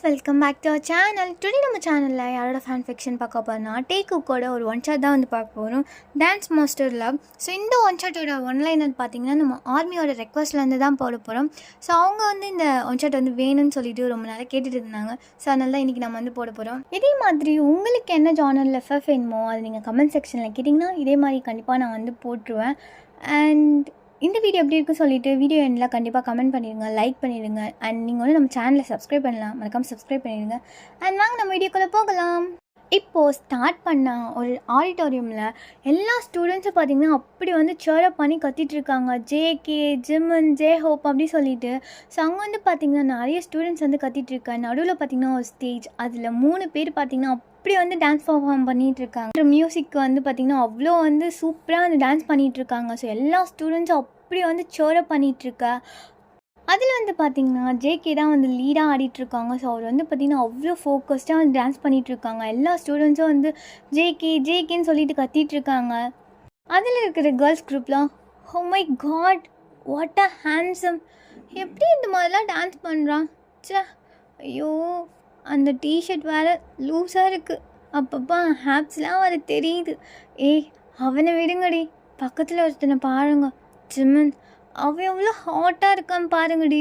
Welcome back to our channel. Today நம்ம சேனலில் யாரோட ஃபேன் ஃபிக்ஷன் பார்க்க போகிறோம்னா டேக்குக்கோட ஒரு ஒன் ஷாட் தான் வந்து பார்க்க போகிறோம். Dance master love. ஸோ இந்த ஒன் ஷாட்டோட ஒன்லைனர் பார்த்தீங்கன்னா நம்ம ஆர்மியோட ரெக்வஸ்ட்லேருந்து தான் போட போகிறோம். ஸோ அவங்க வந்து இந்த ஒன் ஷாட் வந்து வேணும்னு சொல்லிட்டு ரொம்ப நேரம் கேட்டுட்டு இருந்தாங்க. ஸோ அதனால தான் இன்றைக்கி நம்ம வந்து போட போகிறோம். இதே மாதிரி உங்களுக்கு என்ன ஜானரில் எஃப்எஃப் வேணுமோ அது நீங்கள் கமெண்ட் செக்ஷனில் கேட்டிங்கன்னா இதே மாதிரி கண்டிப்பாக நான் வந்து போட்டுருவேன். அண்ட் இந்த வீடியோ எப்படி இருக்குன்னு சொல்லிட்டு வீடியோ எண்ணில் கண்டிப்பாக கமெண்ட் பண்ணிடுங்க, லைக் பண்ணிடுங்க. அண்ட் நீங்கள் வந்து நம்ம சேனலை சப்ஸ்கிரைப் பண்ணலாம், மறக்காமல் சப்ஸ்கிரைப் பண்ணிடுங்க. அண்ட் வாங்க நம்ம வீடியோக்குள்ளே போகலாம். இப்போது ஸ்டார்ட் பண்ண ஒரு ஆடிட்டோரியமில் எல்லா ஸ்டூடெண்ட்ஸும் பார்த்திங்கன்னா அப்படி வந்து சேரப் பண்ணி கத்திட்டுருக்காங்க. ஜேகே, ஜிம்மன், ஜே ஹோப் அப்படி சொல்லிட்டு. ஸோ அங்கே வந்து பார்த்திங்கன்னா நிறைய ஸ்டூடெண்ட்ஸ் வந்து கத்திட்டுருக்காங்க. நடுவில் பார்த்திங்கன்னா ஒரு ஸ்டேஜ், அதில் 3 பேர் பார்த்திங்கன்னா அப்படி வந்து டான்ஸ் பர்ஃபார்ம் பண்ணிகிட்ருக்காங்க. மியூசிக் வந்து பார்த்திங்கன்னா அவ்வளோ வந்து சூப்பராக வந்து டான்ஸ் பண்ணிகிட்ருக்காங்க. ஸோ எல்லா ஸ்டூடெண்ட்ஸும் அப்படி வந்து சேரப் பண்ணிகிட்ருக்கா. அதில் வந்து பார்த்திங்கன்னா ஜேகே தான் வந்து லீடாக ஆடிட்டுருக்காங்க. ஸோ அவர் வந்து பார்த்திங்கன்னா அவ்வளோ ஃபோக்கஸ்டாக வந்து டான்ஸ் பண்ணிகிட்ருக்காங்க. எல்லா ஸ்டூடெண்ட்ஸும் வந்து ஜேகேன்னு சொல்லிட்டு கத்திகிட்ருக்காங்க. அதில் இருக்கிற கேர்ள்ஸ் குரூப்லாம் oh my god what a handsome, எப்படி இந்த மாதிரிலாம் டான்ஸ் பண்ணுறான். சே ஐயோ, அந்த டிஷர்ட் வேறு லூஸாக இருக்குது, அப்பப்போ ஹேப்ஸ்லாம் வேறு தெரியுது. அவனை விடுங்கடி, பக்கத்தில் ஒருத்தனை பாருங்க, ஜிம்மன். அவன் எவ்வளோ ஹாட்டாக இருக்கான்னு பாருங்கடி.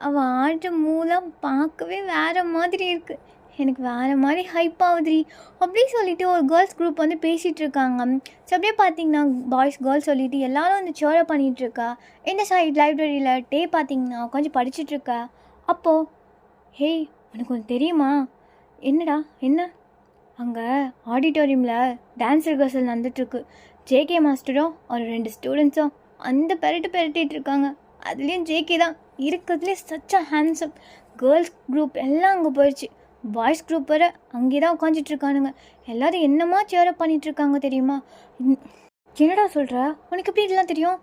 அவள் ஆடுற மூலம் பார்க்கவே வேறு மாதிரி இருக்குது, எனக்கு வேறு மாதிரி ஹைப் ஆகுதுடி அப்படி சொல்லிட்டு ஒரு கேர்ள்ஸ் குரூப் வந்து பேசிகிட்டு இருக்காங்க. ஸோ அப்படியே பார்த்தீங்கன்னா பாய்ஸ் கேர்ள்ஸ் சொல்லிட்டு எல்லோரும் வந்து சேரப் பண்ணிகிட்ருக்கா. இந்த சைட் லைப்ரரியில் டே பார்த்தீங்கன்னா கொஞ்சம் படிச்சுட்ருக்கா. அப்போது ஹேய் உனக்கு ஒன்று தெரியுமா? என்னடா என்ன? அங்கே ஆடிட்டோரியமில் டான்ஸ் ரிஹர்சல் நடந்துட்டுருக்கு. ஜேகே மாஸ்டரும் ஒரு 2 ஸ்டூடெண்ட்ஸும் அந்த பெரட்டிகிட்டு இருக்காங்க. அதுலேயும் ஜேகே தான் இருக்கிறதுலே such a handsome. Girls group எல்லாம் அங்கே போயிடுச்சு, பாய்ஸ் குரூப் வர அங்கே தான் உட்காந்துட்ருக்கானுங்க. எல்லோரும் என்னமா சேரப் பண்ணிகிட்ருக்காங்க தெரியுமா? என்னடா சொல்கிற, உனக்கு எப்படி இதெல்லாம் தெரியும்?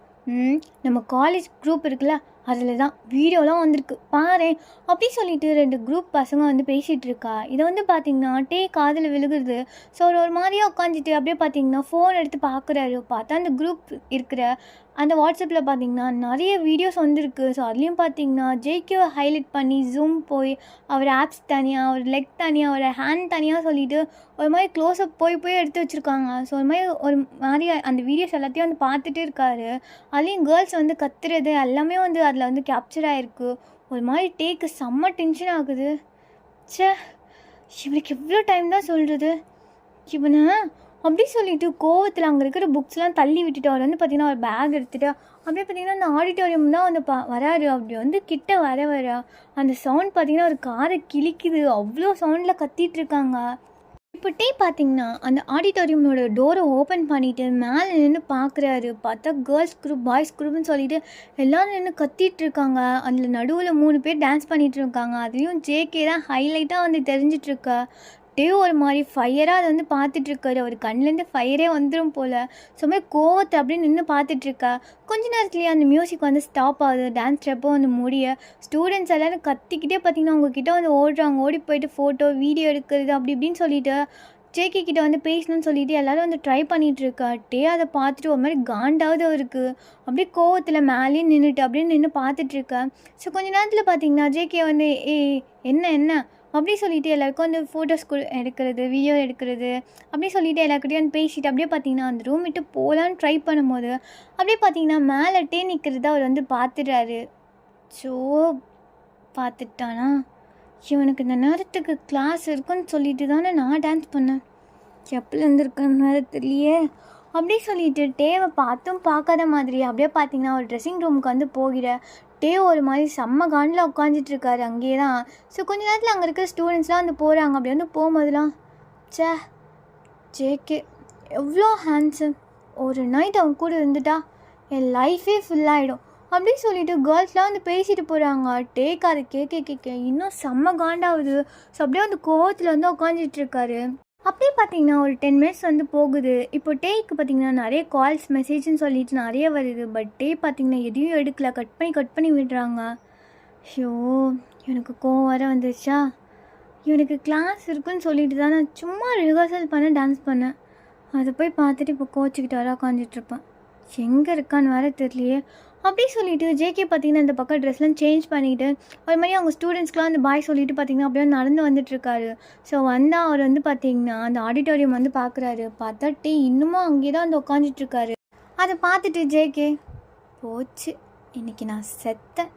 நம்ம காலேஜ் குரூப் இருக்குல்ல, அதில் தான் வீடியோலாம் வந்திருக்கு பாரு அப்படி சொல்லிட்டு 2 குரூப் பசங்க வந்து பேசிகிட்டு இருக்கா. இதை வந்து பார்த்திங்கன்னா டே காதில் விழுகுறது. ஸோ ஒரு மாதிரியாக உட்காந்துட்டு அப்படியே பார்த்திங்கன்னா ஃபோன் எடுத்து பார்க்குறாரு. பார்த்தா அந்த குரூப் இருக்கிற அந்த வாட்ஸ்அப்பில் பார்த்திங்கன்னா நிறைய வீடியோஸ் வந்துருக்கு. ஸோ அதுலேயும் பார்த்திங்கன்னா ஜேகேவை ஹைலைட் பண்ணி ஜூம் போய் அவர் ஆப்ஸ் தனியாக, அவர் லெக் தனியாக, அவர் ஹேண்ட் தனியாக சொல்லிவிட்டு ஒரு மாதிரி க்ளோஸ்அப் போய் எடுத்து வச்சுருக்காங்க. ஸோ ஒரு மாதிரி அந்த வீடியோஸ் எல்லாத்தையும் வந்து பார்த்துட்டு இருக்காரு. அதுலேயும் கேர்ள்ஸ் வந்து கத்துறது எல்லாமே வந்து அதில் வந்து கேப்சர் ஆகிருக்கு. ஒரு மாதிரி டேக்கு செம்ம டென்ஷன் ஆகுது. சே இவனுக்கு எவ்வளோ டைம் தான் சொல்கிறது இவனை அப்படி சொல்லிவிட்டு கோவத்தில் அங்கே இருக்கிற புக்ஸ்லாம் தள்ளி விட்டுட்டு அவர் வந்து பார்த்திங்கன்னா ஒரு பேக் எடுத்துகிட்டு அப்படியே பார்த்திங்கன்னா அந்த ஆடிட்டோரியம் தான் வந்து வராரு. அப்படி வந்து கிட்ட வர அந்த சவுண்ட் பார்த்திங்கன்னா ஒரு காதை கிழிக்குது. அவ்வளோ சவுண்டில் கத்திகிட்ருக்காங்க. இப்போ டே பார்த்திங்கன்னா அந்த ஆடிட்டோரியமோட டோரை ஓப்பன் பண்ணிவிட்டு மேலே நின்று பார்க்குறாரு. பார்த்தா கேர்ள்ஸ் குரூப் பாய்ஸ் குரூப்னு சொல்லிட்டு எல்லோரும் நின்று கத்திகிட்ருக்காங்க. அதில் நடுவில் 3 பேர் டான்ஸ் பண்ணிகிட்டு இருக்காங்க. அதுலேயும் ஜேகே தான் ஹைலைட்டாக வந்து தெரிஞ்சிட்ருக்கா. டே ஒரு மாதிரி ஃபயராக அதை வந்து பார்த்துட்ருக்காரு. அவர் கண்ணிலேருந்து ஃபயரே வந்துடும் போல். ஸோ மாதிரி கோவத்தை அப்படியே நின்று பார்த்துட்ருக்கா. கொஞ்ச நேரத்துலேயே அந்த மியூசிக் வந்து ஸ்டாப் ஆகுது. டான்ஸ் ஸ்டெப்போ வந்து முடிய ஸ்டூடெண்ட்ஸ் எல்லோரும் கத்திக்கிட்டே பார்த்திங்கன்னா அவங்கக்கிட்ட வந்து ஓடுறாங்க. ஓடி போயிட்டு ஃபோட்டோ வீடியோ எடுக்கிறது அப்படி இப்படின்னு சொல்லிட்டு ஜேகே கிட்ட வந்து பேசணும்னு சொல்லிட்டு எல்லோரும் வந்து ட்ரை பண்ணிகிட்ருக்கா. டே அதை பார்த்துட்டு ஒரு மாதிரி காண்டாவது அவருக்கு. அப்படியே கோவத்தில் மேலேயே நின்றுட்டு அப்படியே நின்று பார்த்துட்ருக்கா. ஸோ கொஞ்ச நேரத்தில் பார்த்திங்கன்னா ஜேகே வந்து என்ன அப்படி சொல்லிவிட்டு எல்லாருக்கும் வந்து ஃபோட்டோஸ் எடுக்கிறது, வீடியோ எடுக்கிறது அப்படி சொல்லிவிட்டு எல்லாருக்கிட்டையும் வந்து பேசிட்டு அப்படியே பார்த்திங்கன்னா அந்த ரூம் விட்டு போகலான்னு ட்ரை பண்ணும்போது அப்படியே பார்த்திங்கன்னா மேலே டே நிற்கிறத அவர் வந்து பார்த்துடுறாரு. ஸோ பார்த்துட்டானா, இவனுக்கு இந்த நேரத்துக்கு கிளாஸ் இருக்குன்னு சொல்லிட்டு தானே நான் டான்ஸ் பண்ணேன், எப்பலேருந்து இருக்குன்னு வேறு தெரியலையே அப்படி சொல்லிட்டு டேவை பார்த்தும் பார்க்காத மாதிரி அப்படியே பார்த்திங்கன்னா ஒரு ட்ரெஸ்ஸிங் ரூமுக்கு வந்து போகிற டே ஒரு மாதிரி செம்ம காண்டில் உட்காந்துட்ருக்காரு அங்கேயே தான். ஸோ கொஞ்ச நேரத்தில் அங்கே இருக்கிற ஸ்டூடெண்ட்ஸ்லாம் வந்து போகிறாங்க. அப்படி வந்து போகும்போதுலாம் ஜேகே எவ்வளோ ஹேண்ட்ஸம், ஒரு நைட் அவன் கூட இருந்துட்டா என் லைஃபே ஃபுல்லாகிடும் அப்படி சொல்லிட்டு கேர்ள்ஸ்லாம் வந்து பேசிட்டு போகிறாங்க. டேக்கு அதை கேட்க இன்னும் செம்ம காண்டாகுது. ஸோ அப்படியே வந்து கோவத்தில் வந்து உட்காந்துட்ருக்காரு. அப்படியே பார்த்திங்கன்னா ஒரு 10 மினிட்ஸ் வந்து போகுது. இப்போ டேக்கு பார்த்திங்கன்னா நிறைய கால்ஸ் மெசேஜ்னு சொல்லிட்டு நிறைய வருது. பட் டே பார்த்திங்கன்னா எதையும் எடுக்கல, கட் பண்ணி விடுறாங்க. ஐயோ எனக்கு கோவம் வர வந்துருச்சா. இவனுக்கு கிளாஸ் இருக்குன்னு சொல்லிட்டு தான் நான் சும்மா ரிஹர்சல் பண்ண டான்ஸ் பண்ணேன். அதை போய் பார்த்துட்டு இப்போ கோச்சிக்கிட்டு வர உட்காந்துட்ருப்பேன். எங்கே இருக்கான்னு வேறு தெரியலையே. அப்படி சொல்லிட்டு ஜேகே பார்த்தீங்கன்னா இந்த பக்கம் ட்ரெஸ்லாம் சேஞ்ச் பண்ணிவிட்டு அது மாதிரி அவங்க ஸ்டூடெண்ட்ஸ்க்குலாம் அந்த பாய் சொல்லிட்டு பார்த்தீங்கன்னா அப்படியே நடந்து வந்துட்டுருக்காரு. ஸோ வந்தால் அவர் வந்து பார்த்தீங்கன்னா அந்த ஆடிட்டோரியம் வந்து பார்க்குறாரு. பார்த்தா இன்னமும் அங்கே தான் வந்து உட்காந்துட்ருக்காரு. அதை பார்த்துட்டு ஜேகே, போச்சு இன்றைக்கி நான் செத்தேன்,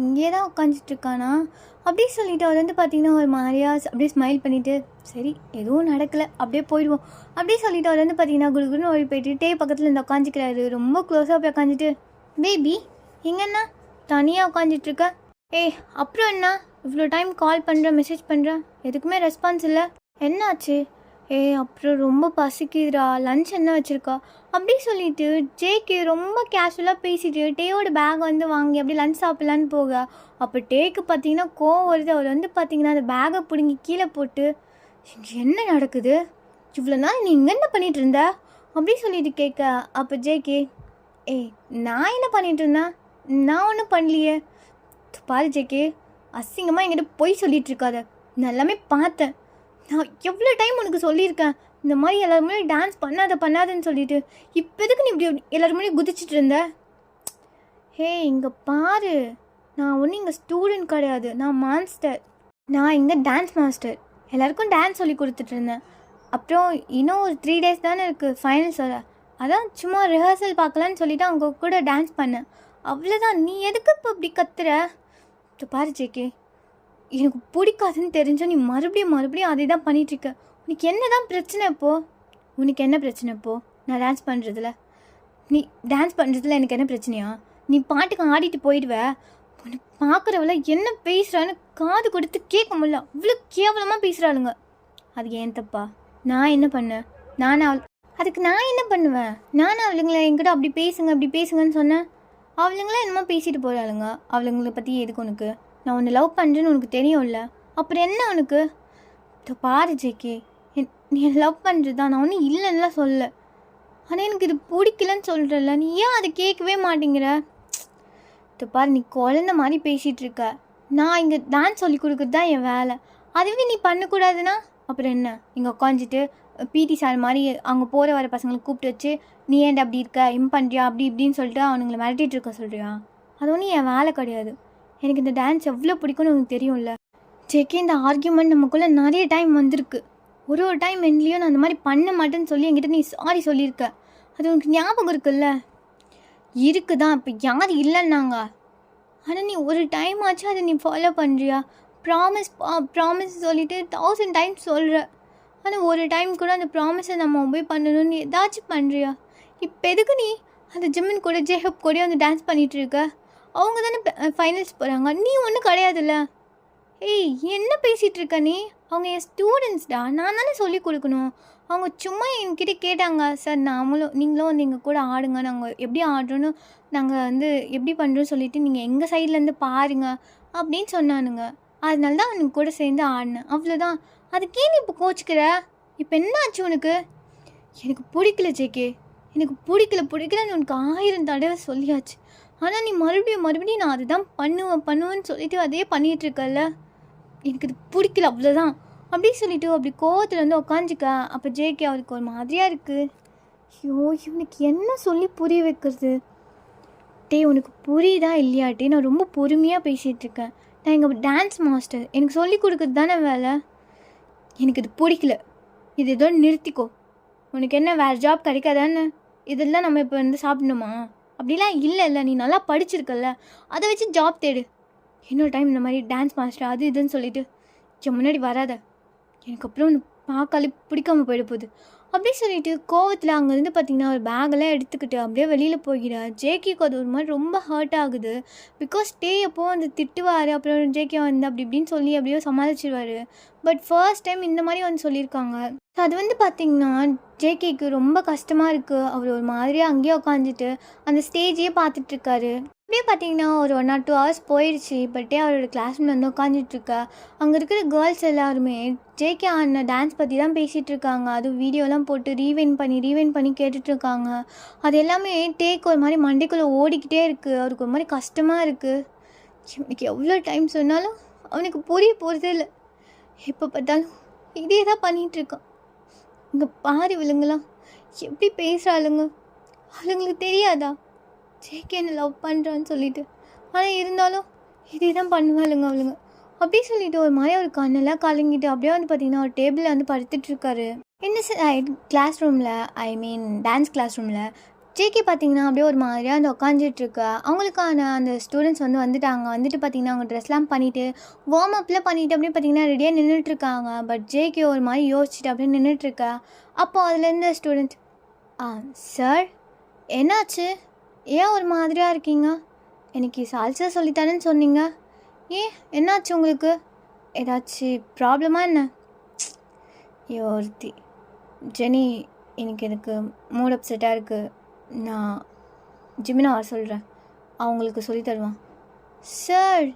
இங்கே தான் உட்காந்துட்ருக்கானா அப்படி சொல்லிவிட்டு அவர் வந்து பார்த்திங்கன்னா ஒரு மாதிரியா அப்படியே ஸ்மைல் பண்ணிவிட்டு, சரி எதுவும் நடக்கலை அப்படியே போயிடுவோம் அப்படி சொல்லிவிட்டு அவர் வந்து பார்த்திங்கன்னா குடுகுன்னு ஓடி போயிட்டு பக்கத்தில் இருந்து உட்காந்துக்கிறாரு. ரொம்ப க்ளோஸாக போய் உட்காந்துட்டு, பேபி எங்கன்னா தனியாக உட்காந்துட்ருக்க? அப்புறம் என்ன இவ்வளோ டைம் கால் பண்ணுறேன் மெசேஜ் பண்ணுறேன் எதுக்குமே ரெஸ்பான்ஸ் இல்லை, என்னாச்சு? அப்புறம் ரொம்ப பசிக்குதுடா, லன்ச் என்ன வச்சுருக்கா அப்படி சொல்லிட்டு ஜேக்கு ரொம்ப கேஷுவலாக பேசிட்டு டேயோட பேக் வந்து வாங்கி அப்படி லன்ச் சாப்பிட்லான்னு போக, அப்போ டேக்கு பார்த்தீங்கன்னா கோவம் வருது. அவர் வந்து பார்த்தீங்கன்னா அந்த பேக்கை பிடுங்கி கீழே போட்டு, என்ன நடக்குது, இவ்வளோ நாள் நீ இங்கே என்ன பண்ணிகிட்டு இருந்த அப்படி சொல்லிட்டு கேட்க, அப்போ ஜேகே, நான் என்ன பண்ணிகிட்டு இருந்தேன், நான் ஒன்றும் பண்ணலையே, பாரு ஜேகே அசிங்கமாக என்கிட்ட போய் சொல்லிகிட்டு இருக்காத, நான் எல்லாமே பார்த்தேன், நான் எவ்வளோ டைம் உனக்கு சொல்லியிருக்கேன் இந்த மாதிரி எல்லாருமே டான்ஸ் பண்ணாதன்னு சொல்லிட்டு, இப்போ எதுக்கு நீ இப்படி எல்லாருமே குதிச்சிட்டு இருந்த? இங்கே பாரு, நான் ஒன்றும் இங்கே ஸ்டூடெண்ட் கிடையாது, நான் மான்ஸ்டர், நான் இங்கே டான்ஸ் மாஸ்டர், எல்லாருக்கும் டான்ஸ் சொல்லி கொடுத்துட்ருந்தேன். அப்புறம் இன்னும் ஒரு 3 days தானே இருக்குது ஃபைனல்ஸ் வர, அதான் சும்மா ரிஹர்சல் பார்க்கலான்னு சொல்லிவிட்டு அவங்க கூட டான்ஸ் பண்ணேன், அவ்வளோதான். நீ எதுக்கு இப்போ இப்படி கத்துற? பாரு ஜேகே, எனக்கு பிடிக்காதுன்னு தெரிஞ்சால் நீ மறுபடியும் அதே தான் பண்ணிகிட்ருக்க. உனக்கு என்ன தான் பிரச்சனை இப்போது? உனக்கு என்ன பிரச்சனை இப்போது நான் டான்ஸ் பண்ணுறதுல? நீ டான்ஸ் பண்ணுறதுல எனக்கு என்ன பிரச்சனையா? நீ பாட்டுக்கு ஆடிட்டு போயிடுவ. உனக்கு பார்க்குறவள என்ன பேசுகிறான்னு காது கொடுத்து கேட்க முடியல, அவ்வளோ கேவலமாக பேசுகிறாளுங்க. அது ஏன் தப்பா? நான் என்ன பண்ணேன்? அதுக்கு நான் என்ன பண்ணுவேன்? அவளுங்களை என்கிட்ட அப்படி பேசுங்கன்னு சொன்னேன். அவளுங்களாம் என்னமோ பேசிட்டு போகிறாளுங்க. அவளுங்களை பற்றி எதுக்கு உனக்கு? நான் உன்னை லவ் பண்ணுறேன்னு உனக்கு தெரியும்ல, அப்புறம் என்ன உனக்கு? பாரு ஜேகே, நீ லவ் பண்ணுறது தான், நான் ஒன்றும் இல்லைன்னுலாம் சொல்ல, ஆனால் எனக்கு இது பிடிக்கலன்னு சொல்கிறல்ல, நீ ஏன் அதை கேட்கவே மாட்டேங்கிற? பாரு, நீ குழந்த மாதிரி பேசிகிட்டு இருக்க. நான் இங்கே டான்ஸ் சொல்லி கொடுக்குறது தான் என் வேலை, அதுவே நீ பண்ணக்கூடாதுன்னா அப்புறம் என்ன? இங்கே உட்காந்துட்டு பிடி சார் மாதிரி அங்கே போகிற வர பசங்களை கூப்பிட்டு வச்சு, நீ ஏன்டா அப்படி இருக்க, பண்ணுறியா அப்படி இப்படின்னு சொல்லிட்டு அவனுங்களை மிரட்டிகிட்டு இருக்க சொல்கிறியா? அது ஒன்றும் என் வேலை கிடையாது. எனக்கு இந்த டான்ஸ் எவ்வளோ பிடிக்கும்னு உனக்கு தெரியும்ல. ஜேகே, இந்த ஆர்கியூமெண்ட் நமக்குள்ளே நிறைய டைம் வந்திருக்கு. ஒரு டைம் என்லேயும் நான் அந்த மாதிரி பண்ண மாட்டேன்னு சொல்லி என்கிட்ட நீ சாரி சொல்லியிருக்க. அது உனக்கு ஞாபகம் இருக்குல்ல? இருக்குதான், இப்போ யார் இல்லைன்னாங்க. ஆனால் நீ ஒரு டைம் ஆச்சு அதை நீ ஃபாலோ பண்ணுறியா? ப்ராமிஸ் சொல்லிவிட்டு 1000 டைம்ஸ் சொல்கிற, ஆனால் ஒரு டைம் கூட அந்த ப்ராமிஸை நம்ம ஒபே பண்ணணும்னு ஏதாச்சும் பண்ணுறியா? இப்போ எதுக்கு நீ அந்த ஜிம்மின் கூட ஜேஹப் கூட வந்து டான்ஸ் பண்ணிகிட்ருக்க? அவங்க தானே ஃபைனல்ஸ் போகிறாங்க, நீ ஒன்றும் கிடையாதுல்ல. என்ன பேசிகிட்டு இருக்க நீ? அவங்க என் ஸ்டூடெண்ட்ஸ்டா, நான் தானே சொல்லி கொடுக்கணும். அவங்க சும்மா என்கிட்ட கேட்டாங்க, சார் நீங்களும் வந்து எங்கள் கூட ஆடுங்க, நாங்கள் எப்படி ஆடுறோன்னு நாங்கள் வந்து எப்படி பண்ணுறோன்னு சொல்லிவிட்டு நீங்கள் எங்கள் சைட்லேருந்து பாருங்கள் அப்படின்னு சொன்னானுங்க. அதனால தான் அவனுக்கு கூட சேர்ந்து ஆடினேன், அவ்வளோதான். அதுக்கே நீ இப்போ கோச்சிக்கிற? இப்போ என்ன ஆச்சு உனக்கு? எனக்கு பிடிக்கல ஜேகே, எனக்கு பிடிக்கலன்னு உனக்கு 1000 தடவை சொல்லியாச்சு. ஆனால் நீ மறுபடியும் நான் அதுதான் பண்ணுவேன்னு சொல்லிட்டு அதே பண்ணிகிட்ருக்கல. எனக்கு இது பிடிக்கல, அவ்வளோதான் அப்படி சொல்லிவிட்டு அப்படி கோவத்தில் வந்து உட்காந்துக்க. அப்போ ஜேகே அவருக்கு ஒரு மாதிரியாக இருக்குது. இவனுக்கு என்ன சொல்லி புரிய வைக்கிறது? உனக்கு புரியுதா இல்லையாட்டி? நான் ரொம்ப பொறுமையாக பேசிகிட்ருக்கேன். நான் எங்கள் டான்ஸ் மாஸ்டர், எனக்கு சொல்லி கொடுக்குறது தானே வேலை. எனக்கு இது பிடிக்கல, இது ஏதோ நிறுத்திக்கோ. உனக்கு என்ன வேறு ஜாப் கிடைக்காதான்னு? இதெல்லாம் நம்ம இப்போ வந்து சாப்பிடணுமா? அப்படிலாம் இல்லை, நீ நல்லா படிச்சிருக்கல்ல, அதை வச்சு ஜாப் தேடு. இன்னொரு டைம் இந்த மாதிரி டான்ஸ் மாஸ்டர் அது இதுன்னு சொல்லிவிட்டு என் முன்னாடி வராத, எனக்கு அப்புறம் ஒன்று பார்க்காலே பிடிக்காமல் போயிட போகுது அப்படி சொல்லிட்டு கோவத்தில் அங்கேருந்து பார்த்திங்கன்னா ஒரு பேக்கெல்லாம் எடுத்துக்கிட்டு அப்படியே வெளியில் போகிறா. ஜேகேக்கு அது ஒரு மாதிரி ரொம்ப ஹர்ட் ஆகுது. பிகாஸ் எப்போ வந்து திட்டுவார், அப்புறம் ஜேகே வந்து அப்படி இப்படின்னு சொல்லி அப்படியே சமாளிச்சிடுவார். பட் ஃபர்ஸ்ட் டைம் இந்த மாதிரி வந்து சொல்லியிருக்காங்க. ஸோ அது வந்து பார்த்திங்கன்னா ஜேகேக்கு ரொம்ப கஷ்டமாக இருக்குது. அவர் ஒரு மாதிரியாக அங்கேயே உட்காந்துட்டு அந்த ஸ்டேஜையே பார்த்துட்ருக்காரு. அப்படியே பார்த்தீங்கன்னா ஒரு 1 or 2 hours போயிடுச்சு. பட்டே அவரோட கிளாஸ்மேட் வந்து உட்காந்துட்ருக்கா. அங்கே இருக்கிற கேர்ள்ஸ் எல்லாருமே ஜேகே ஆடின டான்ஸ் பற்றி தான் பேசிகிட்டு இருக்காங்க. அதுவும் வீடியோலாம் போட்டு ரீவைண்ட் பண்ணி கேட்டுட்ருக்காங்க. அது எல்லாமே ஒரு மாதிரி மண்டைக்குள்ளே ஓடிக்கிட்டே இருக்குது. அவருக்கு ஒரு மாதிரி கஷ்டமாக இருக்குது. எனக்கு எவ்வளோ டைம் சொன்னாலும் அவனுக்கு புரிய போகிறதே இல்லை. எப்போ பார்த்தாலும் இதே தான் பண்ணிகிட்ருக்கான். இங்கே பாரு விழுங்கலாம் எப்படி பேசுகிறாளுங்க. அவளுங்களுக்கு தெரியாதா ஜேகே என்ன லவ் பண்ணுறான்னு சொல்லிட்டு? ஆனால் இருந்தாலும் இதே தான் பண்ணுவாளுங்க அவளுங்க. அப்படி சொல்லிட்டு ஒரு மாதிரி ஒரு கண்ணெல்லாம் கலங்கிட்டு அப்படியே வந்து பார்த்திங்கன்னா ஒரு டேபிளில் வந்து படுத்துட்ருக்காரு. இந்த கிளாஸ் ரூமில், ஐ மீன் டான்ஸ் கிளாஸ் ரூமில் ஜேகே பார்த்திங்கன்னா அப்படியே ஒரு மாதிரியாக அந்த உட்காந்துட்ருக்க அவங்களுக்கான அந்த ஸ்டூடெண்ட்ஸ் வந்து வந்துட்டாங்க. வந்துட்டு பார்த்திங்கன்னா அவங்க ட்ரெஸ்லாம் பண்ணிவிட்டு வார்ம் அப்லாம் பண்ணிவிட்டு அப்படியே பார்த்திங்கன்னா ரெடியாக நின்றுட்டுருக்காங்க. பட் ஜேகே ஒரு மாதிரி யோசிச்சுட்டு அப்படியே நின்றுட்டுருக்க. அப்போது அதுலேருந்து ஸ்டூடெண்ட், சார் என்னாச்சு, ஏன் ஒரு மாதிரியாக இருக்கீங்க? எனக்கு சால்சா சொல்லித்தானேன்னு சொன்னீங்க, ஏன் என்னாச்சு உங்களுக்கு? ஏதாச்சும் ப்ராப்ளமா என்ன? ஒருத்தி ஜெனி, எனக்கு மூட் அப்செட்டாக இருக்குது, நான் ஜிமினா வர சொல்கிறேன், அவங்களுக்கு சொல்லி தருவான். சார்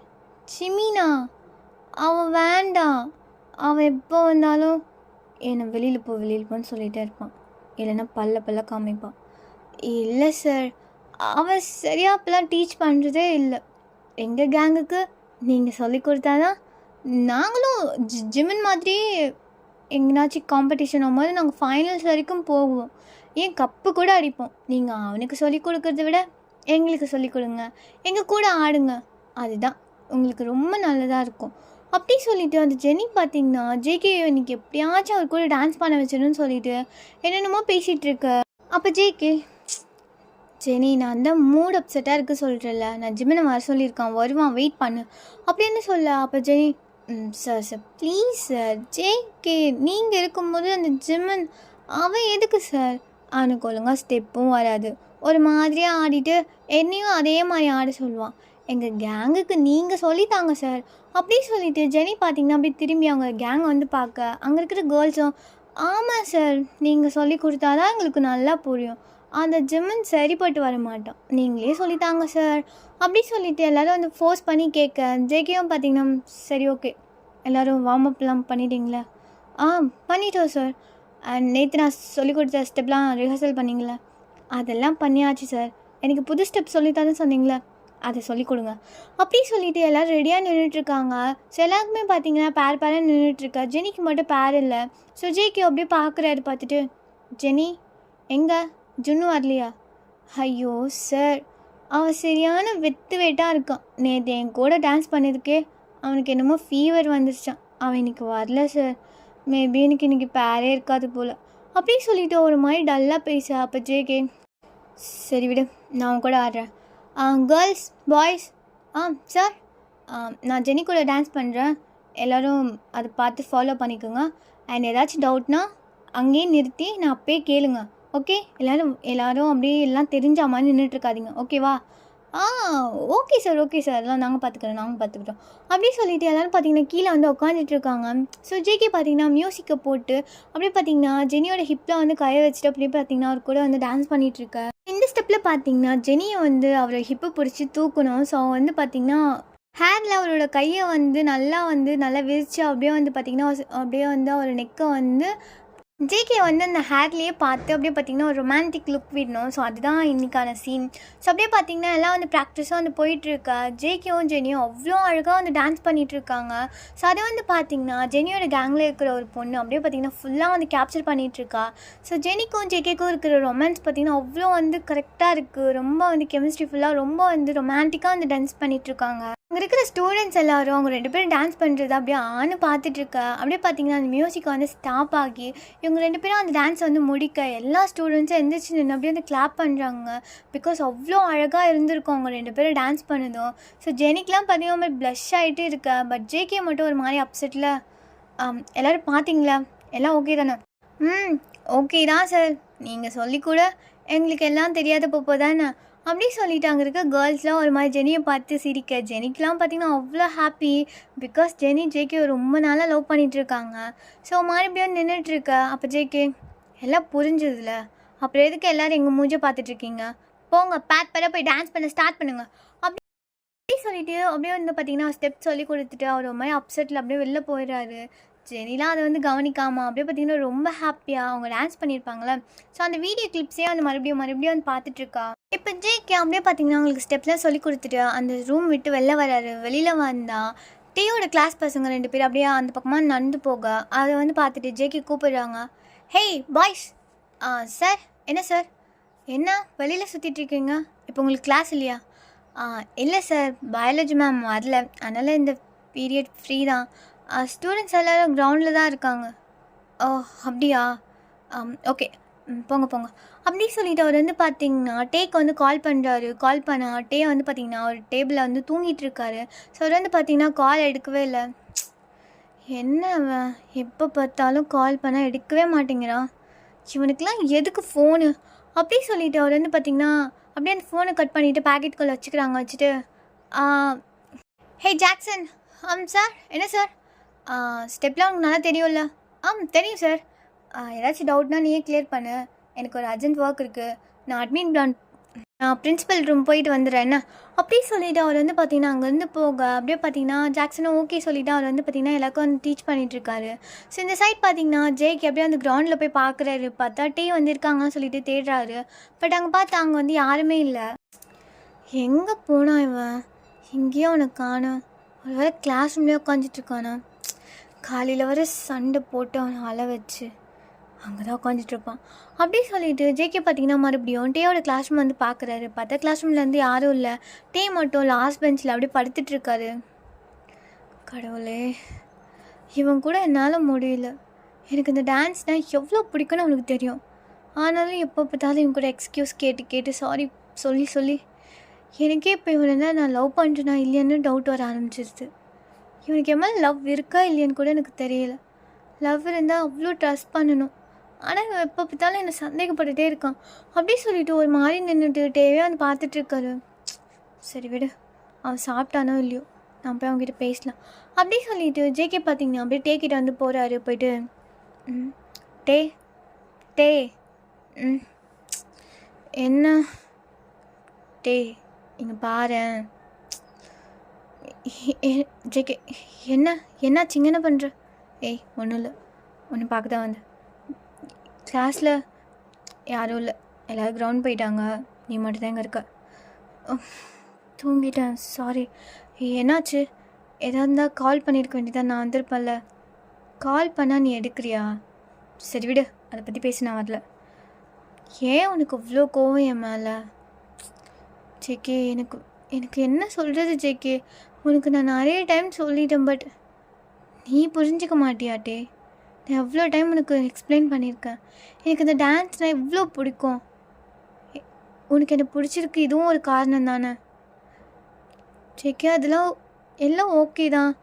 ஜிமினா அவன் வேண்டாம், அவன் எப்போ வந்தாலும் என்னை வெளியில் போன்னு சொல்லிகிட்டே இருப்பான், இல்லைன்னா பல்ல காமிப்பான். இல்லை சார், அவன் சரியாக அப்போலாம் டீச் பண்ணுறதே இல்லை. எங்கள் கேங்குக்கு நீங்கள் சொல்லி கொடுத்தாதான் நாங்களும் ஜிமின் மாதிரி எங்கேனாச்சும் காம்படிஷன் ஆகும்போது நாங்கள் ஃபைனல்ஸ் வரைக்கும் போவோம், ஏன் கப்பு கூட அடிப்போம். நீங்கள் அவனுக்கு சொல்லி கொடுக்கறத விட எங்களுக்கு சொல்லி கொடுங்க, எங்கள் கூட ஆடுங்க, அதுதான் உங்களுக்கு ரொம்ப நல்லதாக இருக்கும். அப்படி சொல்லிவிட்டு அந்த ஜெனி பார்த்திங்கன்னா ஜேகே இன்னைக்கு எப்படியாச்சும் அவர் கூட டான்ஸ் பண்ண வச்சிடணும்னு சொல்லிவிட்டு என்னென்னமோ பேசிகிட்டு இருக்க. அப்போ ஜேகே, ஜெனி நான் தான் மூட் அப்செட்டாக இருக்குது சொல்கிறேன்ல, நான் ஜிமினை வர சொல்லியிருக்கான், வருவான், வெயிட் பண்ணு அப்படின்னு சொல்ல. அப்போ Jenny, sir please sir, JK நீங்கள் இருக்கும்போது அந்த ஜிமன் அவன் எதுக்கு சார்? அவனுக்கு ஒழுங்காக ஸ்டெப்பும் வராது, ஒரு மாதிரியாக ஆடிட்டு என்னையும் அதே மாதிரி ஆட சொல்லுவான். எங்கள் கேங்குக்கு நீங்கள் சொல்லித்தாங்க சார் அப்படி சொல்லிவிட்டு ஜெனி பார்த்திங்கன்னா அப்படி திரும்பி அவங்க கேங்கை வந்து பார்க்க அங்கே இருக்கிற கேர்ள்ஸும், ஆமாம் சார் நீங்கள் சொல்லி கொடுத்தாதான் எங்களுக்கு நல்லா புரியும், அந்த ஜிம்மன் சரிப்பட்டு வர மாட்டான், நீங்களே சொல்லித்தாங்க சார் அப்படி சொல்லிவிட்டு எல்லோரும் வந்து ஃபோர்ஸ் பண்ணி கேட்க ஜேகேவும் பார்த்திங்கன்னா சரி ஓகே எல்லோரும் வார்ம் அப்லாம் பண்ணிட்டீங்களா? பண்ணிட்டோம் சார். அண்ட் நேற்று நான் சொல்லிக் கொடுத்த ஸ்டெப்லாம் ரிஹர்சல் பண்ணிங்களே? அதெல்லாம் பண்ணியாச்சு சார். எனக்கு புது ஸ்டெப் சொல்லித்தானே சொன்னீங்களே, அதை சொல்லிக் கொடுங்க அப்படி சொல்லிவிட்டு எல்லோரும் ரெடியாக நின்றுட்டுருக்காங்க. ஸோ எல்லாருக்குமே பார்த்திங்கன்னா பேராக நின்றுட்டுருக்கா. ஜெனிக்கு மட்டும் பேர் இல்லை. ஸோ ஜேகே அப்படியே பார்க்குறாரு. பார்த்துட்டு, ஜெனி எங்கே, ஜுன்னு வரலையா? ஐயோ சார், அவன் சரியான வெட்டாக இருக்கான், நேற்று என் கூட டான்ஸ் பண்ணதுக்கே அவனுக்கு என்னமோ ஃபீவர் வந்துருச்சான், அவன் இன்றைக்கி வரல சார், மேபி எனக்கு இன்றைக்கி பேரே இருக்காது போல் அப்படி சொல்லிவிட்டு ஒரு மாதிரி டல்லாக பேச. அப்போ ஜேகே, சரி விடு, நான் அவன் கூட ஆடுறேன். கேர்ள்ஸ் பாய்ஸ், சார் நான் ஜெனி கூட டான்ஸ் பண்ணுறேன், எல்லோரும் அதை பார்த்து ஃபாலோ பண்ணிக்கோங்க. அண்ட் ஏதாச்சும் டவுட்னா அங்கேயே நிறுத்தி நான் அப்பயே கேளுங்க, ஓகே? எல்லோரும் அப்படியே எல்லாம் தெரிஞ்ச மாதிரி நின்றுட்டுருக்காதீங்க, ஓகேவா? ஓகே சார் அதெல்லாம் நாங்கள் பார்த்துக்கிட்டோம் அப்படி சொல்லிவிட்டு எல்லோரும் பார்த்திங்கன்னா கீழே வந்து உட்காந்துட்ருக்காங்க. ஸோ ஜேகே பார்த்திங்கன்னா மியூசிக்கை போட்டு அப்படியே பார்த்திங்கன்னா ஜெனியோட ஹிப்பில் வந்து கையை வச்சுட்டு அப்படியே பார்த்திங்கன்னா அவர் கூட வந்து டான்ஸ் பண்ணிகிட்ருக்க. இந்த ஸ்டெப்பில் பார்த்திங்கன்னா ஜெனியை வந்து அவரை ஹிப்பை பிடிச்சி தூக்கணும். ஸோ வந்து பார்த்திங்கன்னா ஹேரில் அவரோட கையை வந்து நல்லா விரித்து அப்படியே வந்து பார்த்திங்கன்னா அப்படியே வந்து அவர் நெக்கை வந்து ஜேகே வந்து அந்த ஹேர்லேயே பார்த்து அப்படியே பார்த்திங்கன்னா ஒரு ரொமான்டிக் லுக் விடணும். ஸோ அதுதான் இன்றைக்கான சீன். ஸோ அப்படியே பார்த்திங்கன்னா எல்லாம் வந்து ப்ராக்டிஸாக வந்து போயிட்டுருக்கா. ஜேகேவும் ஜெனியும் அவ்வளோ அழகாக வந்து டான்ஸ் பண்ணிகிட்ருக்காங்க. ஸோ அதை வந்து பார்த்திங்கன்னா ஜெனியோட கேங்கில் இருக்கிற ஒரு பொண்ணு அப்படியே பார்த்திங்கன்னா ஃபுல்லாக வந்து கேப்சர் பண்ணிகிட்ருக்கா. ஸோ ஜெனிக்கும் ஜேகேக்கும் இருக்கிற ரொமான்ஸ் பார்த்திங்கன்னா அவ்வளோ வந்து கரெக்டாக இருக்குது. ரொம்ப வந்து கெமிஸ்ட்ரி ஃபுல்லாக ரொம்ப வந்து ரொமான்டிக்காக வந்து டான்ஸ் பண்ணிகிட்ருக்காங்க. அங்கே இருக்கிற ஸ்டூடெண்ட்ஸ் எல்லோரும் அவங்க 2 பேரும் டான்ஸ் பண்ணுறது அப்படியே பார்த்துட்ருக்க. அப்படியே பார்த்திங்கன்னா அந்த மியூசிக் வந்து ஸ்டாப் ஆகி இவங்க 2 பேரும் அந்த டான்ஸ் வந்து முடிக்க எல்லா ஸ்டூடெண்ட்ஸும் எந்திரிச்சு நின்று அப்படியே வந்து கிளாப் பண்ணுறாங்க. பிகாஸ் அவ்வளோ அழகாக இருந்திருக்கும் அவங்க 2 பேரும் டான்ஸ் பண்ணதும். ஸோ ஜெனிக்கெலாம் பார்த்திங்கன்னா மாதிரி ப்ளஷ் ஆகிட்டு இருக்க. பட் ஜேகே மட்டும் ஒரு மாதிரி அப்செட்டில், எல்லோரும் பார்த்தீங்களா, எல்லாம் ஓகே தானே? ஓகே தான் சார், நீங்கள் சொல்லிக்கூட எங்களுக்கு எல்லாம் தெரியாத போப்போ தானே அப்படி சொல்லிட்டு அங்கே இருக்க கேர்ள்ஸ்லாம் ஒரு மாதிரி ஜெனியை பார்த்து சிரிக்க. ஜெனிக்கெலாம் பார்த்திங்கன்னா அவ்வளோ ஹாப்பி. பிகாஸ் ஜெனி ஜேகே ரொம்ப நாளாக லவ் பண்ணிகிட்ருக்காங்க. ஸோ மறுபடியும் நின்றுட்டுருக்க. அப்போ ஜேகே, எல்லாம் புரிஞ்சுதுல, அப்புறம் எதுக்கு எல்லோரும் எங்கள் மூஞ்சை பார்த்துட்ருக்கீங்க, போங்க பேட் போய் டான்ஸ் பண்ண ஸ்டார்ட் பண்ணுங்க அப்படி சொல்லிவிட்டு அப்படியே வந்து பார்த்திங்கன்னா ஸ்டெப் சொல்லி கொடுத்துட்டு அவர் ஒரு மாதிரி அப்செட்டில் அப்படியே வெளில போயிடுறாரு. ஜெனிலாம் அதை வந்து கவனிக்காமல் அப்படியே பார்த்திங்கன்னா ரொம்ப ஹாப்பியாக அவங்க டான்ஸ் பண்ணியிருப்பாங்களே. ஸோ அந்த வீடியோ கிளிப்ஸே வந்து மறுபடியும் வந்து பார்த்துட்ருக்கா. இப்போ ஜேகே அப்படியே பார்த்திங்கன்னா அவங்களுக்கு ஸ்டெப்ஸ்லாம் சொல்லி கொடுத்துட்டு அந்த ரூம் விட்டு வெளில வராரு. வெளியில் வந்தால் டேயோட கிளாஸ் பசங்க 2 பேர் அப்படியே அந்த பக்கமாக நடந்து போக அதை வந்து பார்த்துட்டு ஜேகே கூப்பிடுறாங்க. ஹேய் பாய்ஸ், சார் என்ன சார், என்ன வெளியில் சுற்றிட்டுருக்கீங்க? இப்போ உங்களுக்கு கிளாஸ் இல்லையா? இல்லை சார், பயாலஜி மேம் வரல, அதனால் இந்த பீரியட் ஃப்ரீ தான். ஸ்டூடெண்ட்ஸ் எல்லோரும் கிரவுண்டில் தான் இருக்காங்க. ஓ அப்படியா? ஓகே, போங்க போங்க. அப்படி சொல்லிட்டு அவர் வந்து பார்த்தீங்கன்னா டேக்கு வந்து கால் பண்ணுறாரு. கால் பண்ண டே வந்து பார்த்தீங்கன்னா ஒரு டேபிளில் வந்து தூங்கிட்டு இருக்காரு. ஸோ அவர் வந்து பார்த்தீங்கன்னா கால் எடுக்கவே இல்லை. என்ன அவன் எப்போ பார்த்தாலும் கால் பண்ணால் எடுக்கவே மாட்டேங்கிறான். இவனுக்கெலாம் எதுக்கு ஃபோனு? அப்படி சொல்லிவிட்டு அவர் வந்து பார்த்திங்கன்னா அப்படியே அந்த ஃபோனை கட் பண்ணிவிட்டு பேக்கெட்டுக்குள்ளே வச்சுக்கிறாங்க. வச்சுட்டு ஹே ஜாக்சன். சார். என்ன சார்? ஸ்டெப்லாம் உனக்கு நல்லா தெரியும்ல? தெரியும் சார். ஏதாச்சும் டவுட்னா நீயே கிளியர் பண்ணு. எனக்கு ஒரு அர்ஜென்ட் ஒர்க் இருக்குது. நான் அட்மின் பிளான் நான் பிரின்ஸிபல் ரூம் போயிட்டு வந்துடுறேன் என்ன? அப்படி சொல்லிவிட்டு அவர் வந்து பார்த்திங்கன்னா அங்கேருந்து போக அப்படியே பார்த்திங்கன்னா ஜாக்சனும் ஓகே சொல்லிவிட்டு அவர் வந்து பார்த்திங்கன்னா எல்லாருக்கும் வந்து டீச் பண்ணிகிட்ருக்காரு. ஸோ இந்த சைட் பார்த்திங்கன்னா ஜேக்கு அப்படியே அந்த கிரவுண்டில் போய் பார்க்குறாரு. பார்த்தா டீ வந்துருக்காங்கன்னு சொல்லிட்டு தேடுறாரு. பட் அங்கே பார்த்தா அங்கே வந்து யாருமே இல்லை. எங்கே போனா இவன்? எங்கேயோ அவனை காணோம். ஒரு வேளை கிளாஸ் ரூம்லேயே உட்காந்துட்ருக்கானா? காலையில் வர சண்டை போட்டு அவனை அழ வச்சு அங்கே தான் உட்காந்துட்ருப்பான். அப்படி சொல்லிவிட்டு ஜேகே பார்த்திங்கன்னா மறுபடியும் டேயோட கிளாஸ் ரூம் வந்து பார்க்குறாரு. பார்த்தா கிளாஸ் ரூம்லேருந்து யாரும் இல்லை. டே மட்டும் லாஸ்ட் பெஞ்சில் அப்படியே படுத்துட்ருக்காரு. கடவுளே, இவன் கூட என்னால் முடியல. எனக்கு இந்த டான்ஸ்னால் எவ்வளோ பிடிக்கும்னு அவனுக்கு தெரியும். ஆனாலும் எப்போ பார்த்தாலும் இவன் கூட எக்ஸ்கியூஸ் கேட்டு கேட்டு சாரி சொல்லி சொல்லி எனக்கே இப்போ இவனை நான் லவ் பண்ணுறேனா இல்லையான்னு டவுட் வர ஆரம்பிச்சிருது. இவனுக்கு என் மேலே லவ் இருக்கா இல்லையான்னு கூட எனக்கு தெரியல. லவ் இருந்தால் அவ்வளோ ட்ரஸ்ட் பண்ணணும். ஆனால் இவன் எப்போ பார்த்தாலும் என்னை சந்தேகப்பட்டுகிட்டே இருக்கான். அப்படி சொல்லிவிட்டு ஒரு மாதிரி நின்றுட்டுக்கிட்டே வந்து பார்த்துட்ருக்காரு. சரி விடு, அவன் சாப்பிட்டானோ இல்லையோ, நான் போய் அவங்ககிட்ட பேசலாம். அப்படி சொல்லிவிட்டு ஜேகே பார்த்திங்கன்னா அப்படியே டே கிட்ட வந்து போகிறாரு. போயிட்டு டே டே என்ன டே இங்கே பாரு. ஜேகே என்ன என்னாச்சு? என்ன பண்ணுற? ஏய் ஒன்றும் இல்லை, ஒன்று பார்க்க தான் வந்தேன். கிளாஸில் யாரும் இல்லை, எல்லோரும் கிரவுண்ட் போயிட்டாங்க. நீ மட்டும் தான் இங்கே இருக்க. தூங்கிட்டேன், சாரி. என்னாச்சு? எதாக இருந்தால் கால் பண்ணியிருக்க வேண்டியதான், நான் வந்திருப்பேன்ல. கால் பண்ணால் நீ எடுக்கிறியா? சரி விடு, அதை பற்றி பேசி நான் வரல. ஏன் உனக்கு இவ்வளோ கோவம் என் மேலே? ஜேகே எனக்கு என்ன சொல்கிறது ஜேகே? உனக்கு நான் நிறைய டைம் சொல்லிட்டேன், பட் நீ புரிஞ்சிக்க மாட்டியாட்டே. நான் எவ்வளோ டைம் உனக்கு எக்ஸ்பிளைன் பண்ணியிருக்கேன். எனக்கு இந்த டான்ஸ்னால் எவ்வளோ பிடிக்கும். உனக்கு என்ன பிடிச்சிருக்கு, இதுவும் ஒரு காரணம் தானே ஜேகே? அதெல்லாம் எல்லாம் ஓகே தான்,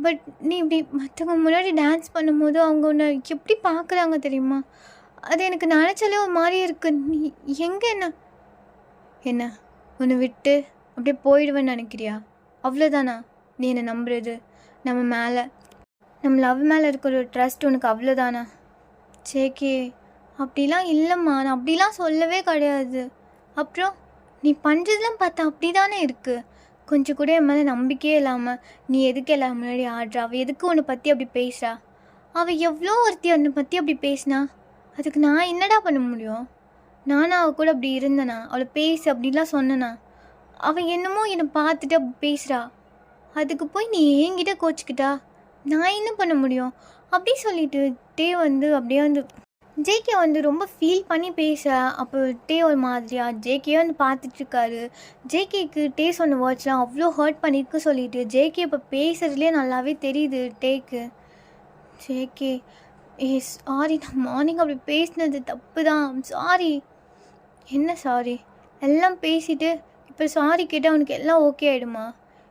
பட் நீ இப்படி மற்றவங்க முன்னாடி டான்ஸ் பண்ணும்போது அவங்க உன்னை எப்படி பார்க்குறாங்க தெரியுமா? அது எனக்கு நினச்சாலே ஒரு மாதிரி இருக்குது. நீ எங்கே என்ன உன்னை விட்டு அப்படியே போயிடுவேன்னு நினைக்கிறியா? அவ்வளோதானா நீ என்னை நம்புறது? நம்ம மேலே, நம்ம லவ் மேலே இருக்கிற ஒரு ட்ரஸ்ட் உனக்கு அவ்வளோதானா? ஜேகே அப்படிலாம் இல்லைம்மா, நான் அப்படிலாம் சொல்லவே கிடையாது. அப்புறம் நீ பண்ணுறதுலாம் பார்த்தா அப்படி தானே இருக்குது. கொஞ்சம் கூட என் மேலே நம்பிக்கையே இல்லாமல் நீ எதுக்கு எல்லாம் முன்னாடி ஆடுறா? அவள் எதுக்கு உன்னை பற்றி அப்படி பேசுகிறா? அவள் எவ்வளோ ஒருத்தி உன்னை பற்றி அப்படி பேசினா அதுக்கு நான் என்னடா பண்ண முடியும்? நானும் அவள் கூட அப்படி இருந்தேனா? அவளை பேசு அப்படிலாம் சொன்னேனா? அவள் என்னமோ என்னை பார்த்துட்டு அப்படி பேசுகிறா, அதுக்கு போய் நீ என்கிட்ட கோச்சிக்கிட்டா நான் என்ன பண்ண முடியும்? அப்படி சொல்லிட்டு டே வந்து அப்படியே வந்து ஜேகே வந்து ரொம்ப ஃபீல் பண்ணி பேச. அப்போ டே ஒரு மாதிரியா ஜேகே வந்து பார்த்துட்ருக்காரு. ஜேகேக்கு டே சொன்ன வேர்ட்ஸ்லாம் அவ்வளோ ஹர்ட் பண்ணியிருக்கு சொல்லிட்டு ஜேகே இப்போ பேசுகிறதுலே நல்லாவே தெரியுது டேக்கு. ஜேகே சாரி, நான் மார்னிங் அப்படி பேசினது தப்பு தான், சாரி. என்ன சாரி? எல்லாம் பேசிட்டு இப்போ சாரி கேட்டால் உனக்கு எல்லாம் ஓகே ஆகிடுமா?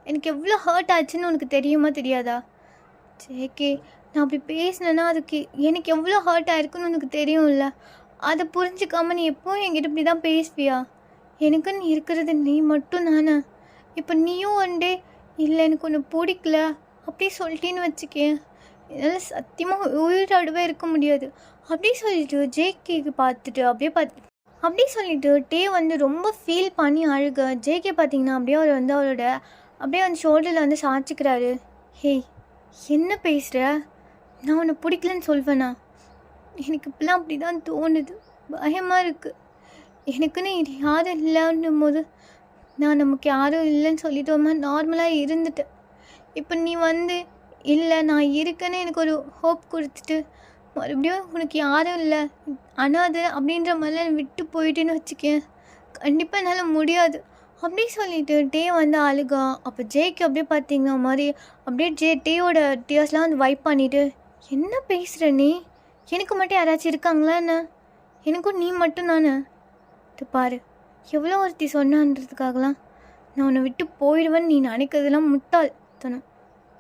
எனக்கு எவ்வளோ ஹர்ட் ஆச்சுன்னு உனக்கு தெரியுமா தெரியாதா? ஜேகே நான் அப்படி பேசினேன்னா அதுக்கு எனக்கு எவ்வளோ ஹர்ட் ஆயிருக்குன்னு உனக்கு தெரியும்ல. அதை புரிஞ்சுக்காம நீ எப்போவும் என்கிட்ட இப்படி தான் பேசுவியா? எனக்குன்னு இருக்கிறது நீ மட்டும் தானே. இப்போ நீயும் ஒன்டே இல்லை எனக்கு ஒன்று பிடிக்கல அப்படி சொல்லிட்டேன்னு வச்சுக்கேன், என்னால் சத்தியமாக உயிரோடவே இருக்க முடியாது. அப்படி சொல்லிட்டு ஜேகேக்கு பார்த்துட்டு அப்படி சொல்லிட்டு டே வந்து ரொம்ப ஃபீல் பண்ணி அழுக. ஜேகே பார்த்தீங்கன்னா அப்படியே அவர் வந்து அவரோட அப்படியே வந்து ஷோல்டரில் வந்து சாய்ச்சிக்கிறாரு. ஹேய் என்ன பேசுகிற? நான் உன்னை பிடிக்கலன்னு சொல்வேண்ணா? எனக்கு இப்பெல்லாம் அப்படி தான் தோணுது, பயமாக இருக்குது. எனக்குன்னு இது யாரும் இல்லைன்னும் போது நான் நமக்கு யாரும் இல்லைன்னு சொல்லிட்டோமா நார்மலாக இருந்துட்டேன். இப்போ நீ வந்து இல்லை நான் இருக்கேன்னு எனக்கு ஒரு ஹோப் கொடுத்துட்டு மறுபடியும் உனக்கு யாரும் இல்லை, அனாதை அப்படின்ற மாதிரிலாம் விட்டு போயிட்டேன்னு வச்சுக்கேன், கண்டிப்பாக என்னால் முடியாது அப்படி சொல்லிட்டு டே வந்து அழுகா. அப்போ ஜேக்கு அப்படியே பார்த்தீங்கன்னா மாதிரி அப்படியே டேயோட டியர்ஸ்லாம் வந்து வைப் பண்ணிவிட்டு, என்ன பேசுகிற நீ, எனக்கு மட்டும் யாராச்சும் இருக்காங்களா என்ன, எனக்கும் நீ மட்டும் தானே, இது பாரு எவ்வளோ ஒருத்தி சொன்னான்றதுக்காகலாம் நான் உன்னை விட்டு போயிடுவேன்னு நீ நினைக்கிறதுலாம் முட்டாள்தனம்,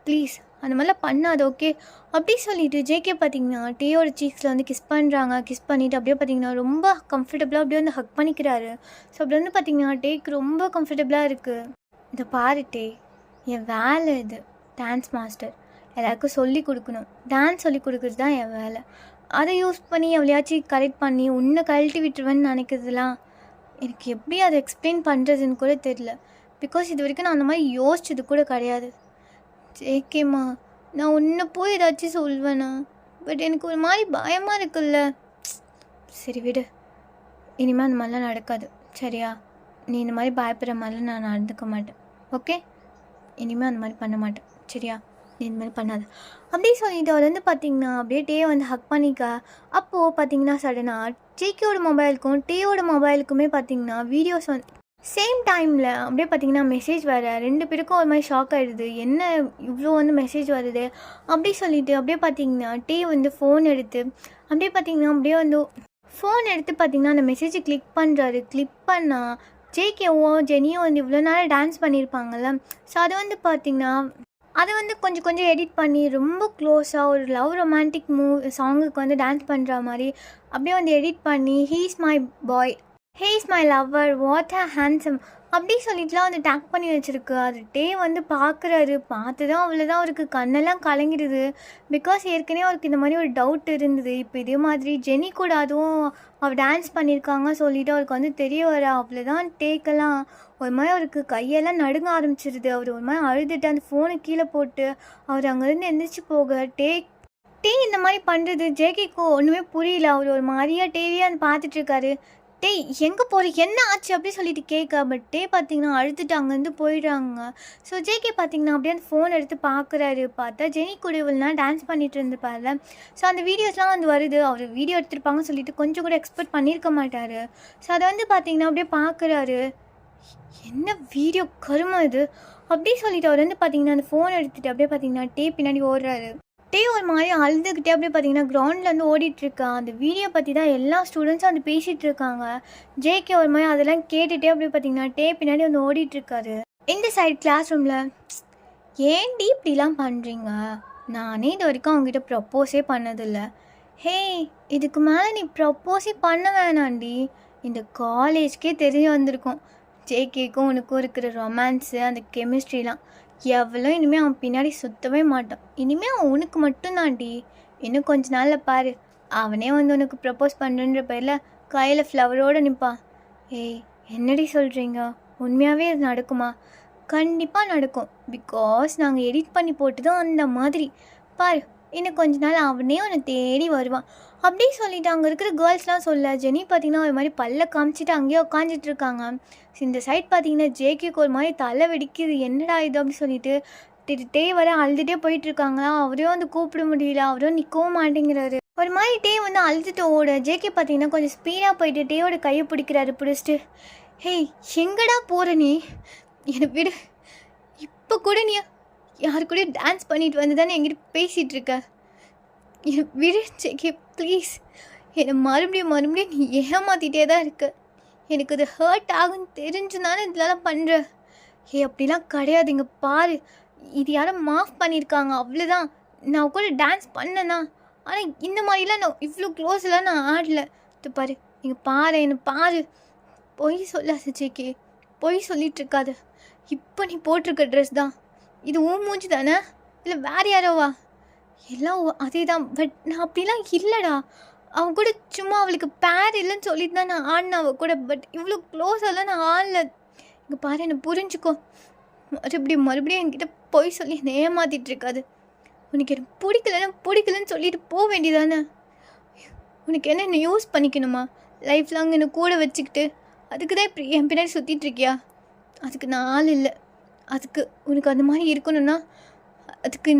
ப்ளீஸ் அந்த மாதிரிலாம் பண்ணாது ஓகே அப்படி சொல்லிட்டு ஜேகே பார்த்தீங்கன்னா டேயோட சீக்ஸில் வந்து கிஸ் பண்ணுறாங்க. கிஸ் பண்ணிவிட்டு அப்படியே பார்த்தீங்கன்னா ரொம்ப கம்ஃபர்டபுளாக அப்படியே வந்து ஹக் பண்ணிக்கிறாரு. ஸோ அப்படி வந்து பார்த்தீங்கன்னா டேக்கு ரொம்ப கம்ஃபர்டபுளாக இருக்குது. இதை பாரு டே, என் வேலை இது டான்ஸ் மாஸ்டர், எல்லாருக்கும் சொல்லி கொடுக்கணும், டான்ஸ் சொல்லி கொடுக்குறது தான் என் வேலை. அதை யூஸ் பண்ணி எவ்வளையாச்சும் கரெக்ட் பண்ணி உன்னை கழட்டி விட்டுருவேன்னு நினைக்கிறதுலாம் எனக்கு எப்படி அதை எக்ஸ்பிளைன் பண்ணுறதுன்னு கூட தெரியல. பிகாஸ் இது வரைக்கும் நான் அந்த மாதிரி யோசிச்சது கூட கிடையாது. ஜேகேம்மா, நான் உன்னை போய் ஏதாச்சும் சொல்வேண்ணா, பட் எனக்கு ஒரு மாதிரி பயமாக இருக்குல்ல. சரி விடு, இனிமேல் அந்த மாதிரிலாம் நடக்காது சரியா? நீ இந்த மாதிரி பயப்படுற மாதிரிலாம் நான் நடந்துக்க மாட்டேன் ஓகே? இனிமேல் அந்த மாதிரி பண்ண மாட்டேன் சரியா? நீ இந்த மாதிரி பண்ணாத அப்படி சொல்லிட்டு அவர் வந்து பார்த்திங்கன்னா அப்படியே டே வந்து ஹக் பண்ணிக்க. அப்போது பார்த்திங்கன்னா சடனாக ஜேகேயோட மொபைலுக்கும் டேயோட மொபைலுக்குமே பார்த்திங்கன்னா வீடியோஸ் வந்து சேம் டைமில் அப்படியே பார்த்திங்கன்னா மெசேஜ் வேறு. ரெண்டு பேருக்கும் ஒரு மாதிரி ஷாக் ஆகிடுது, என்ன இவ்வளோ வந்து மெசேஜ் வருது அப்படி சொல்லிவிட்டு அப்படியே பார்த்திங்கன்னா டே வந்து ஃபோன் எடுத்து அப்படியே பார்த்திங்கன்னா அப்படியே வந்து ஃபோன் எடுத்து பார்த்திங்கன்னா அந்த மெசேஜை கிளிக் பண்ணுறாரு. கிளிக் பண்ணால் ஜேகேவோ ஜெனியோ வந்து இவ்வளோ நேரம் டான்ஸ் பண்ணியிருப்பாங்கள்ல, ஸோ அதை வந்து பார்த்திங்கன்னா அதை வந்து கொஞ்சம் எடிட் பண்ணி ரொம்ப க்ளோஸாக ஒரு லவ் ரொமான்டிக் சாங்குக்கு வந்து டான்ஸ் பண்ணுற மாதிரி அப்படியே வந்து எடிட் பண்ணி he's my boy, he's my lover, what a handsome அப்படி சொல்லிட்டுலாம் வந்து டேக் பண்ணி வச்சுருக்கு. அது டே வந்து பார்க்குறாரு. பார்த்து தான் அவ்வளோதான் அவருக்கு கண்ணெல்லாம் கலங்கிடுது. பிகாஸ் ஏற்கனவே அவருக்கு இந்த மாதிரி ஒரு டவுட் இருந்தது. இப்போ இதே மாதிரி ஜெனி கூட அதுவும் அவள் டான்ஸ் பண்ணியிருக்காங்க சொல்லிவிட்டு அவருக்கு வந்து தெரிய வர அவ்வளோதான். டேக்கெல்லாம் ஒரு மாதிரி அவருக்கு கையெல்லாம் நடுங்க ஆரம்பிச்சிருது. அவர் ஒரு மாதிரி அழுதுட்டு அந்த ஃபோனை கீழே போட்டு அவர் அங்கேருந்து எந்திரிச்சு போக டே இந்த மாதிரி பண்ணுறது ஜேகேக்கு ஒன்றுமே புரியல. அவர் ஒரு மாதிரியாக டேவியே வந்து பார்த்துட்ருக்காரு. டே எங்கே போகிற, என்ன ஆச்சு அப்படி சொல்லிட்டு கேட்க. பட் டே பார்த்திங்கன்னா அழுதுட்டு அங்கேருந்து போயிடுறாங்க. ஸோ ஜேகே பார்த்திங்கன்னா அப்படியே அந்த ஃபோன் எடுத்து பார்க்குறாரு. பார்த்தா ஜெனி கூட இவ்வளோ நேரம் டான்ஸ் பண்ணிட்டு இருந்துப்பார்ல, ஸோ அந்த வீடியோஸ்லாம் வந்து வருது. அவர் வீடியோ எடுத்துருப்பாங்கன்னு சொல்லிட்டு கொஞ்சம் கூட எக்ஸ்பெக்ட் பண்ணியிருக்க மாட்டார். ஸோ அதை வந்து பார்த்திங்கன்னா அப்படியே பார்க்குறாரு. என்ன வீடியோ கருமை இது அப்படி சொல்லிட்டு அவர் வந்து பார்த்திங்கன்னா அந்த ஃபோன் எடுத்துகிட்டு அப்படியே பார்த்திங்கன்னா டே பின்னாடி ஓடுறாரு. டே ஒரு மாதிரி அழுதுகிட்டே அப்படியே பார்த்தீங்கன்னா கிரவுண்டில் வந்து ஓடிட்டுருக்கான். அந்த வீடியோ பற்றி தான் எல்லா ஸ்டூடெண்ட்ஸும் வந்து பேசிகிட்டு இருக்காங்க. ஜேகே ஒரு மாதிரி அதெல்லாம் கேட்டுகிட்டே அப்படியே பார்த்தீங்கன்னா டே பின்னாடி வந்து ஓடிட்டுருக்காரு. இந்த சைடு கிளாஸ் ரூமில், ஏன்டி இப்படிலாம் பண்ணுறீங்க, நானே இது வரைக்கும் அவங்ககிட்ட ப்ரப்போஸே பண்ணதில்லை. ஹே, இதுக்கு மேலே நீ ப்ரப்போஸே பண்ண வேணாண்டி, இந்த காலேஜ்க்கே தெரிய வந்திருக்கும் ஜேகேக்கும் உனக்கும் இருக்கிற ரொமான்ஸு அந்த கெமிஸ்ட்ரிலாம். எவ்வளோ இனிமேல் அவன் பின்னாடி சுற்றவே மாட்டான். இனிமேல் அவன் உனக்கு மட்டும்தான்டி. இன்னும் கொஞ்ச நாளில் பாரு, அவனே வந்து உனக்கு ப்ரப்போஸ் பண்ணுறன்ற பேரில் கையில் ஃப்ளவரோடு நிற்பான். ஏய், என்னடி சொல்கிறீங்க, உண்மையாகவே அது நடக்குமா? கண்டிப்பாக நடக்கும். பிகாஸ் நாங்கள் எடிட் பண்ணி போட்டு தான் அந்த மாதிரி. பாரு, இன்னும் கொஞ்ச நாள் அவனே உன்னை தேடி வருவான் அப்படி சொல்லிட்டு அங்கே இருக்கிற கேர்ள்ஸ்லாம் சொல்ல. ஜெனி பார்த்திங்கன்னா ஒரு மாதிரி பல்ல காமிச்சிட்டு அங்கேயே உட்காந்துட்டு இருக்காங்க. இந்த சைட் பார்த்திங்கன்னா ஜேகேக்கு ஒரு மாதிரி தலை வெடிக்குது, என்னடா இது அப்படி சொல்லிட்டு டே வர அழுதுகிட்டே போயிட்டுருக்காங்களா. அவரையும் வந்து கூப்பிட முடியல, அவரும் நிற்கவும் மாட்டேங்கிறாரு. ஒரு மாதிரி டே வந்து அழுதுட்டு ஓட. ஜேகே பார்த்திங்கன்னா கொஞ்சம் ஸ்பீடாக போயிட்டு டேயோட கையை பிடிக்கிறாரு. பிடிச்சிட்டு, ஹேய் எங்கடா போகிற நீ, என்னை விடு, இப்போ கூட நீ யாரு கூட டான்ஸ் பண்ணிட்டு வந்து தானே என்கிட்ட பேசிகிட்டு இருக்க, என்னை விடு ஜேகே ப்ளீஸ். என்னை மறுபடியும் நீ ஏமாற்றிட்டே தான் இருக்க. எனக்கு அது ஹர்ட் ஆகுன்னு தெரிஞ்சுனாலும் இதெல்லாம் பண்ணுற. அப்படிலாம் கிடையாது, இங்கே பாரு, இது யாரும் மாஃப் பண்ணியிருக்காங்க அவ்வளோதான். நான் கூட டான்ஸ் பண்ணேன்னா, ஆனால் இந்த மாதிரிலாம் நான் இவ்வளோ க்ளோஸ்லாம் நான் ஆடல. இது பாரு, இங்கே பாரு, என்னை பாரு. பொய் சொல்லாத ஜேகே, பொய் சொல்லிகிட்டு இருக்காது. இப்போ நீ போட்டிருக்க ட்ரெஸ் தான், இது உன் மூஞ்சி தானே, இல்லை வேறு யாரோவா? எல்லாம் அதே தான். பட் நான் அப்படிலாம் இல்லைடா. அவன் கூட சும்மா அவளுக்கு பேர் இல்லைன்னு சொல்லிட்டு தான் நான் ஆடினேன் அவள் கூட. பட் இவ்வளோ க்ளோஸெல்லாம் நான் ஆடல. இங்கே பாரு, என்னை புரிஞ்சுக்கோ. மறுபடியும் என்கிட்ட போய் சொல்லி என்னை ஏமாற்றிட்டு இருக்காது. உனக்கு என்ன பிடிக்கலன்னு சொல்லிட்டு போக வேண்டியதானே. உனக்கு என்ன யூஸ் பண்ணிக்கணுமா லைஃப் லாங் என்னை கூட வச்சுக்கிட்டு? அதுக்கு தான் இப்படி என் பின்னாடி சுற்றிட்டு இருக்கியா? அதுக்கு நான் ஆள் இல்லை. அதுக்கு உனக்கு அந்த மாதிரி இருக்கணும்னா, அதுக்கு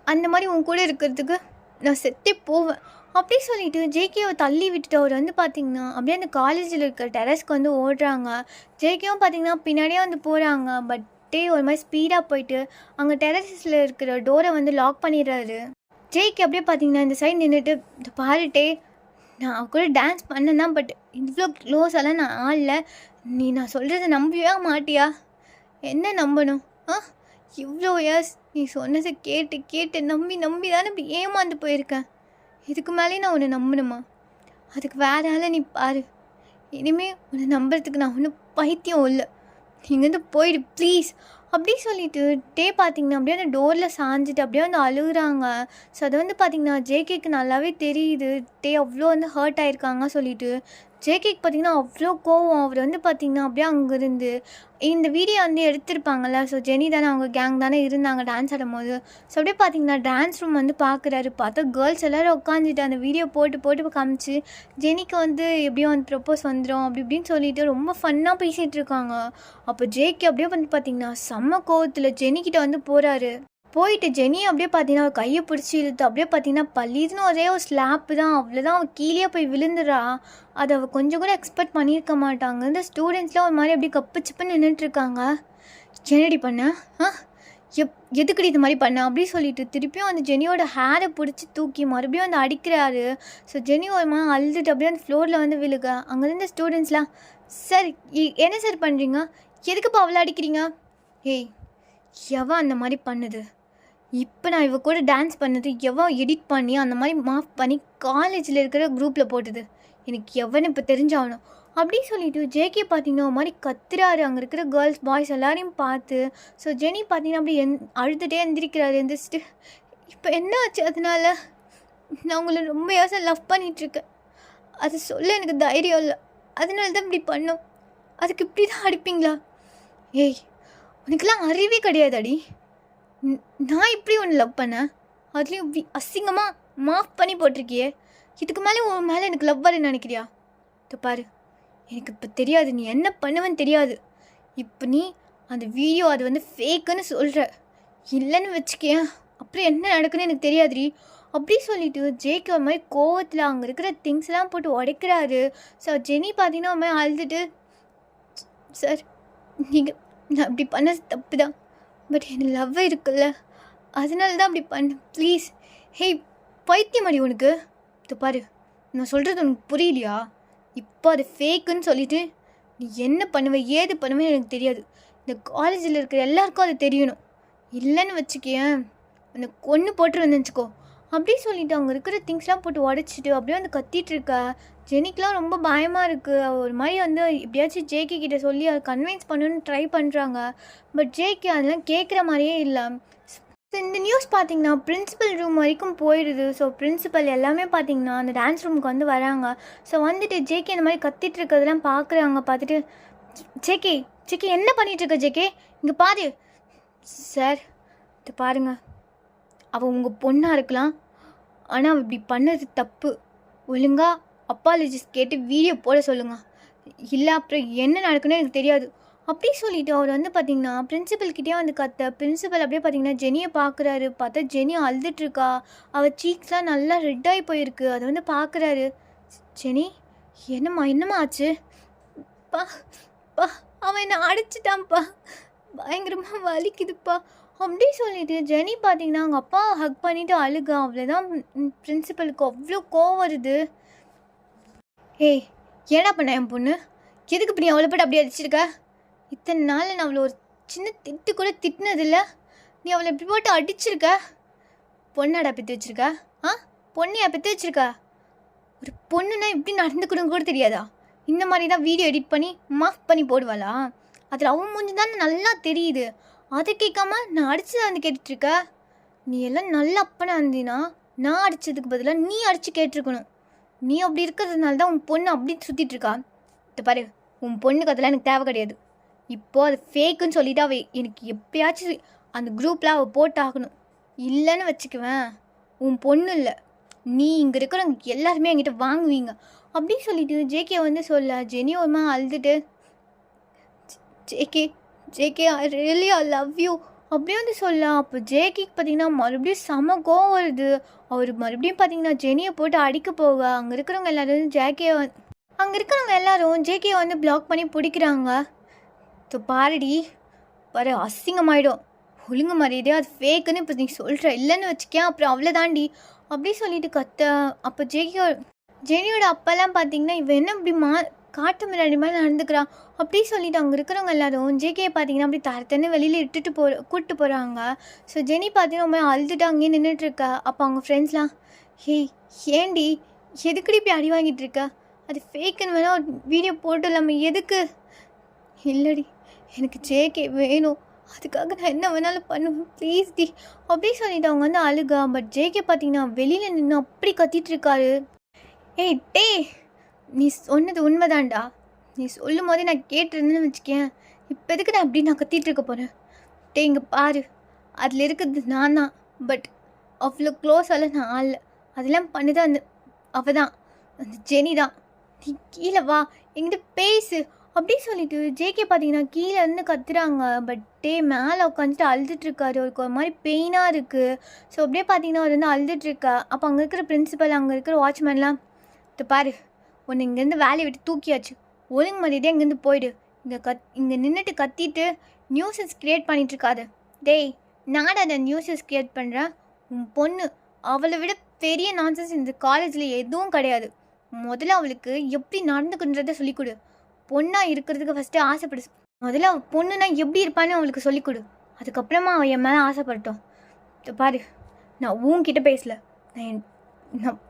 அந்த மாதிரி உன் கூட இருக்கிறதுக்கு நான் செத்தே போவேன் அப்படி சொல்லிட்டு ஜேகேவை தள்ளி விட்டுட்டு அவர் வந்து பார்த்திங்கன்னா அப்படியே அந்த காலேஜில் இருக்க டெரஸ்க்கு வந்து ஓடுறாங்க. ஜேகேவும் பார்த்திங்கன்னா பின்னாடியே வந்து போகிறாங்க. பட் ஒரு மாதிரி ஸ்பீடாக போயிட்டு அங்கே டெரஸில் இருக்கிற டோரை வந்து லாக் பண்ணிடுறாரு. ஜேகே அப்படியே பார்த்தீங்கன்னா இந்த சைடு நின்றுட்டு பாருட்டே நான் கூட டான்ஸ் பண்ணேன் தான், பட் இவ்வளோ க்ளோஸெல்லாம் நான் ஆடல. நீ நான் சொல்கிறத நம்பவே மாட்டியா? என்ன நம்பணும்? இவ்வளோ இயர்ஸ் நீ சொன்னதை கேட்டு கேட்டு நம்பி நம்பி தானே இப்படி ஏமாந்து போயிருக்கேன். இதுக்கு மேலே நான் உன்னை நம்பணுமா? அதுக்கு வேற ஆளை நீ பாரு. இனிமேல் உன்னை நம்புறதுக்கு நான் ஒன்றும் பைத்தியம் இல்லை. நீங்கள் வந்து போயிடு ப்ளீஸ் அப்படி சொல்லிட்டு பார்த்திங்கன்னா அப்படியே அந்த டோரில் சாஞ்சிட்டு அப்படியே வந்து அழுகுறாங்க. ஸோ அதை வந்து பார்த்திங்கன்னா ஜேகேக்கு நல்லாவே தெரியுது அவ்வளோ வந்து ஹர்ட் ஆகிருக்காங்க சொல்லிட்டு. ஜேகேக்கு பார்த்திங்கன்னா அவ்வளோ கோவம். அவர் வந்து பார்த்திங்கன்னா அப்படியே அங்கேருந்து இந்த வீடியோ வந்து எடுத்திருப்பாங்கள்ல. ஸோ ஜெனி தானே அவங்க கேங் தானே இருந்தாங்க டான்ஸ் ஆடும்போது. ஸோ அப்படியே பார்த்திங்கன்னா டான்ஸ் ரூம் வந்து பார்க்குறாரு. பார்த்தா கேர்ள்ஸ் எல்லோரும் உட்காந்துட்டு அந்த வீடியோ போட்டு காமிச்சு ஜெனிக்கு வந்து எப்படியும் வந்து ப்ரப்போஸ் வந்துடும் அப்படி இப்படின்னு சொல்லிட்டு ரொம்ப ஃபன்னாக பேசிகிட்டு இருக்காங்க. அப்போ ஜேகே அப்படியே வந்து பார்த்திங்கன்னா செம்ம கோவத்தில் ஜெனிக்கிட்ட வந்து போகிறாரு. போயிட்டு ஜெனியை அப்படியே பார்த்தீங்கன்னா அவள் கையை பிடிச்சி இழுத்து அப்படியே பார்த்தீங்கன்னா பள்ளிதுன்னு ஒரே ஒரு ஸ்லாப்பு தான், அவ்வளோதான். அவள் கீழே போய் விழுந்துடுறா. அதை அவள் கொஞ்சம் கூட எக்ஸ்பெக்ட் பண்ணியிருக்க மாட்டாங்க. இந்த ஸ்டூடெண்ட்ஸ்லாம் ஒரு மாதிரி அப்படியே கப்பு சிப்புன்னு நின்றுட்டுருக்காங்க. என்னடி பண்ண? எதுக்கடி இது மாதிரி பண்ண அப்படி சொல்லிட்டு திருப்பியும் அந்த ஜெனியோட ஹேரை பிடிச்சி தூக்கி மறுபடியும் வந்து அடிக்கிறாரு. ஸோ ஜெனி ஒரு மாதிரி அழுதுட்டு அப்படியே அந்த ஃப்ளோரில் வந்து விழுக. அங்கேருந்து ஸ்டூடெண்ட்ஸ்லாம் சார் என்ன சார் பண்ணுறீங்க? எதுக்குப்பா அவ்வளோ அடிக்கிறீங்க? ஏய் எவன் அந்த மாதிரி பண்ணுது? இப்போ நான் இவ கூட டான்ஸ் பண்ணது எவன் எடிட் பண்ணி அந்த மாதிரி மாஃப் பண்ணி காலேஜில் இருக்கிற குரூப்பில் போட்டது? எனக்கு எவனு இப்போ தெரிஞ்சாகணும் அப்படி சொல்லிட்டு ஜேகே பார்த்தீங்கன்னா ஒரு மாதிரி கத்துறாரு அங்கே இருக்கிற கேர்ள்ஸ் பாய்ஸ் எல்லாரையும் பார்த்து. ஸோ ஜெனி பார்த்தீங்கன்னா அப்படி அழுதுகிட்டே எந்திரிக்கிறாரு. எந்திரிச்சிட்டு இப்போ என்ன ஆச்சு? அதனால நான் உங்களை ரொம்ப யோசனை லவ் பண்ணிகிட்ருக்கேன், அது சொல்ல எனக்கு தைரியம் இல்லை, அதனால தான் இப்படி பண்ணோம். அதுக்கு இப்படி தான் அடிப்பீங்களா? ஏய் உனக்கெல்லாம் அறிவே கிடையாது அடி. நான் இப்படி ஒன்று லவ் பண்ணேன், அதுலேயும் இப்படி அசிங்கமாக மாஃப் பண்ணி போட்டிருக்கியே. இதுக்கு மேலே உன் மேலே எனக்கு லவ் வரேன்னு நினைக்கிறியா? இது பாரு, எனக்கு இப்போ தெரியாது நீ என்ன பண்ணுவேன்னு தெரியாது. இப்போ நீ அந்த வீடியோ அது வந்து ஃபேக்குன்னு சொல்கிற, இல்லைன்னு வச்சுக்கேன் அப்புறம் என்ன நடக்குன்னு எனக்கு தெரியாதுடி அப்படி சொல்லிவிட்டு ஜேக்கு ஒரு மாதிரி கோவத்தில் அங்கே இருக்கிற திங்ஸ்லாம் போட்டு உடைக்கிறாரு. ஸோ ஜெனி பார்த்தீங்கன்னா ஒரு மாதிரி அழுதுட்டு, சார் நீங்கள் நான் அப்படி பண்ணது தப்பு தான், பட் எனக்கு லவ் இருக்குல்ல அதனால தான் அப்படி பண்ண, ப்ளீஸ். ஹேய் பைத்தியம் அடி உனக்கு. இது பாரு, நான் சொல்கிறது உனக்கு புரியலையா? இப்போ அது ஃபேக்குன்னு சொல்லிவிட்டு நீ என்ன பண்ணுவேன் ஏது பண்ணுவேன்னு எனக்கு தெரியாது. இந்த காலேஜில் இருக்கிற எல்லாருக்கும் அது தெரியணும், இல்லைன்னு வச்சுக்கேன் அந்த கொன்று போட்டுருன்னு வச்சுக்கோ அப்படி சொல்லிவிட்டு அவங்க இருக்கிற திங்ஸ்லாம் போட்டு உடச்சிட்டு அப்படியே வந்து கத்திகிட்ருக்கா. ஜெனிக்கெலாம் ரொம்ப பயமாக இருக்குது. ஒரு மாதிரி வந்து எப்படியாச்சும் ஜேகே கிட்டே சொல்லி அதை கன்வின்ஸ் பண்ணணுன்னு ட்ரை பண்ணுறாங்க. பட் ஜேகே அதெல்லாம் கேட்குற மாதிரியே இல்லை. ஸோ இந்த நியூஸ் பார்த்திங்கன்னா பிரின்சிபல் ரூம் வரைக்கும் போயிடுது. ஸோ பிரின்சிபல் எல்லாமே பார்த்திங்கன்னா அந்த டான்ஸ் ரூமுக்கு வந்து வராங்க. ஸோ வந்துட்டு ஜேகே இந்த மாதிரி கத்திட்டு இருக்கிறதெல்லாம் பார்க்குறாங்க. பார்த்துட்டு ஜேகே ஜேகே என்ன பண்ணிகிட்ருக்க ஜேகே? இங்கே பாரு. சார் இது பாருங்கள், அவள் உங்கள் பொண்ணாக இருக்கலாம், ஆனால் அவள் இப்படி பண்ணது தப்பு. ஒழுங்காக அப்பாலஜிஸ் கேட்டு வீடியோ போட சொல்லுங்கள், இல்லை அப்புறம் என்ன நடக்குன்னு எனக்கு தெரியாது அப்படி சொல்லிவிட்டு அவர் வந்து பார்த்திங்கன்னா பிரின்சிபல்கிட்டே வந்து பிரின்சிபல் அப்படியே பார்த்திங்கன்னா ஜெனியை பார்க்குறாரு. பார்த்தா ஜெனி அழுதுட்ருக்கா, அவள் சீக்ஸ்லாம் நல்லா ரெட்டாகி போயிருக்கு. அதை வந்து பார்க்குறாரு. ஜெனி என்னம்மா ஆச்சு? பா பா அவன் என்னை அடிச்சிட்டான்ப்பா, பயங்கரமாக வலிக்குதுப்பா அப்படி சொல்லிட்டு ஜெனி பார்த்தீங்கன்னா அவங்க அப்பா ஹக் பண்ணிவிட்டு அழுக. அவ்வளோதான் பிரின்சிபலுக்கு அவ்வளோ கோவம் வருது. ஏய் ஏடா பண்ண என் பொண்ணு, எதுக்கு இப்படி அவ்வளோ போட்டு அப்படி அடிச்சிருக்க? இத்தனை நாள் நான் அவளை ஒரு சின்ன திட்டு கூட திட்டினதில்லை, நீ அவளை இப்படி போட்டு அடிச்சிருக்க. பொண்ணாடா பெற்று வச்சுருக்க? பொண்ணையா பெற்று வச்சுருக்க? ஒரு பொண்ணுன்னா இப்படி நடந்துக்கணும் கூட தெரியாதா? இந்த மாதிரி தான் வீடியோ எடிட் பண்ணி மாஃப் பண்ணி போடுவாளா? அதில் அவன் மூஞ்சி தானே நல்லா தெரியுது, அதை கேட்காம நான் அடிச்சதை வந்து கேட்டுட்ருக்க. நீ எல்லாம் நல்ல அப்பனா இருந்தீன்னா நான் அடித்ததுக்கு பதிலாக நீ அடித்து கேட்டிருக்கணும். நீ அப்படி இருக்கிறதுனால தான் உன் பொண்ணு அப்படி சுற்றிட்டுருக்கா. இது பாரு, உன் பொண்ணுக்கு அதெல்லாம் எனக்கு தேவை கிடையாது. இப்போது அது ஃபேக்குன்னு சொல்லிவிட்டு அவள் எனக்கு எப்பயாச்சும் அந்த குரூப்பில் அவள் போட்டாகணும், இல்லைன்னு வச்சுக்குவேன் உன் பொண்ணு இல்லை, நீ இங்கே இருக்கிறவங்க எல்லாருமே என்கிட்ட வாங்குவீங்க அப்படி சொல்லிட்டு ஜேகே வந்து சொல்ல. ஜெனி ஒருமா அழுதுட்டு, JK I really I love you அப்படியே வந்து சொல்ல அப்போ ஜேகேக்கு பார்த்தீங்கன்னா மறுபடியும் செம கோவம் வருது. அவர் மறுபடியும் பார்த்தீங்கன்னா ஜெனியை போட்டு அடிக்க போக அங்கே இருக்கிறவங்க எல்லாரும் ஜேகேயை வந்து பிளாக் பண்ணி பிடிக்கிறாங்க. பாருடி பாரு அசிங்கமாயிடும், ஒழுங்கு மரியாதையா அது ஃபேக்குன்னு இப்போ நீ சொல்கிற இல்லைன்னு வச்சுக்கேன் அப்புறம் அவ்வளோதாண்டி அப்படி சொல்லிட்டு கத்த. அப்போ ஜெனியோட அப்பெல்லாம் பார்த்தீங்கன்னா இவன் என்ன இப்படி காட்டு மிராடி மாதிரி நடந்துக்கிறான் அப்படி சொல்லிட்டு அங்கே இருக்கிறவங்க எல்லாரும் ஜேகே பார்த்தீங்கன்னா அப்படி தரத்தன்னு வெளியில் கூப்பிட்டு போகிறாங்க. ஸோ ஜெனி பார்த்தீங்கன்னா ரொம்ப அழுதுட்டு அங்கேயே நின்றுட்டுருக்கா. அப்போ அவங்க ஃப்ரெண்ட்ஸ்லாம் ஹேய் ஏண்டி எதுக்குடி இப்படி அடி வாங்கிட்டு இருக்க, அது ஃபேக்குன்னு வேணால் வீடியோ போட்டு இல்லாமல் எதுக்கு? இல்லடி எனக்கு ஜேகே வேணும், அதுக்காக நான் என்ன வேணாலும் பண்ணுவேன் ப்ளீஸ் டி அப்படி சொல்லிட்டு அவங்க வந்து அழுகா. பட் ஜேகே பார்த்தீங்கன்னா வெளியில் நின்று அப்படி கத்திட்டுருக்காரு. ஏய் டே நீ சொன்னது உண்மைதான்டா, நீ சொல்லும் போதே நான் கேட்டிருந்தேன்னு வச்சுக்கேன் இப்போ எதுக்கு நான் அப்படி நான் கத்திட்டு இருக்க போகிறேன். டே இங்கே பாரு அதில் இருக்கிறது நான் தான், பட் அவ்வளோ க்ளோஸால் நான் ஆள அதெல்லாம் பண்ணுது அவள் தான், அந்த ஜெனி தான். நீ கீழே வா எங்கிட்ட பேசு அப்படி சொல்லிட்டு ஜேகே பார்த்தீங்கன்னா கீழே இருந்து கத்துறாங்க. பட் டே மேலே உட்காந்துட்டு அழுதுட்டுருக்காரு, அவருக்கு ஒரு மாதிரி பெயினாக இருக்குது. ஸோ அப்படியே பார்த்தீங்கன்னா அவர் வந்து அழுதுட்டுருக்கா. அப்போ அங்கே இருக்கிற பிரின்சிபல் அங்கே இருக்கிற வாட்ச்மேன்லாம் பாரு ஒன்று இங்கேருந்து வேலையை விட்டு தூக்கியாச்சு, ஒழுங்கு மரியாதையாக இங்கேருந்து போயிடு, இங்கே நின்றுட்டு கத்திட்டு நியூஸஸ் க்ரியேட் பண்ணிகிட்ருக்காது. டேய் நாடா அதை நியூஸஸ் க்ரியேட் பண்ணுறேன், உன் பொண்ணு அவளை விட பெரிய நான்சன்ஸ் இந்த காலேஜில் எதுவும் கிடையாது. முதல்ல அவளுக்கு எப்படி நடந்துக்குன்றதை சொல்லிக் கொடு, பொண்ணாக இருக்கிறதுக்கு ஃபஸ்ட்டு ஆசைப்படு. முதல்ல அவள் பொண்ணுனா எப்படி இருப்பான்னு அவளுக்கு சொல்லிக் கொடு, அதுக்கப்புறமா அவள் என் மேலே ஆசைப்படட்டும். பாரு நான் உன்கிட்ட பேசலை, நான்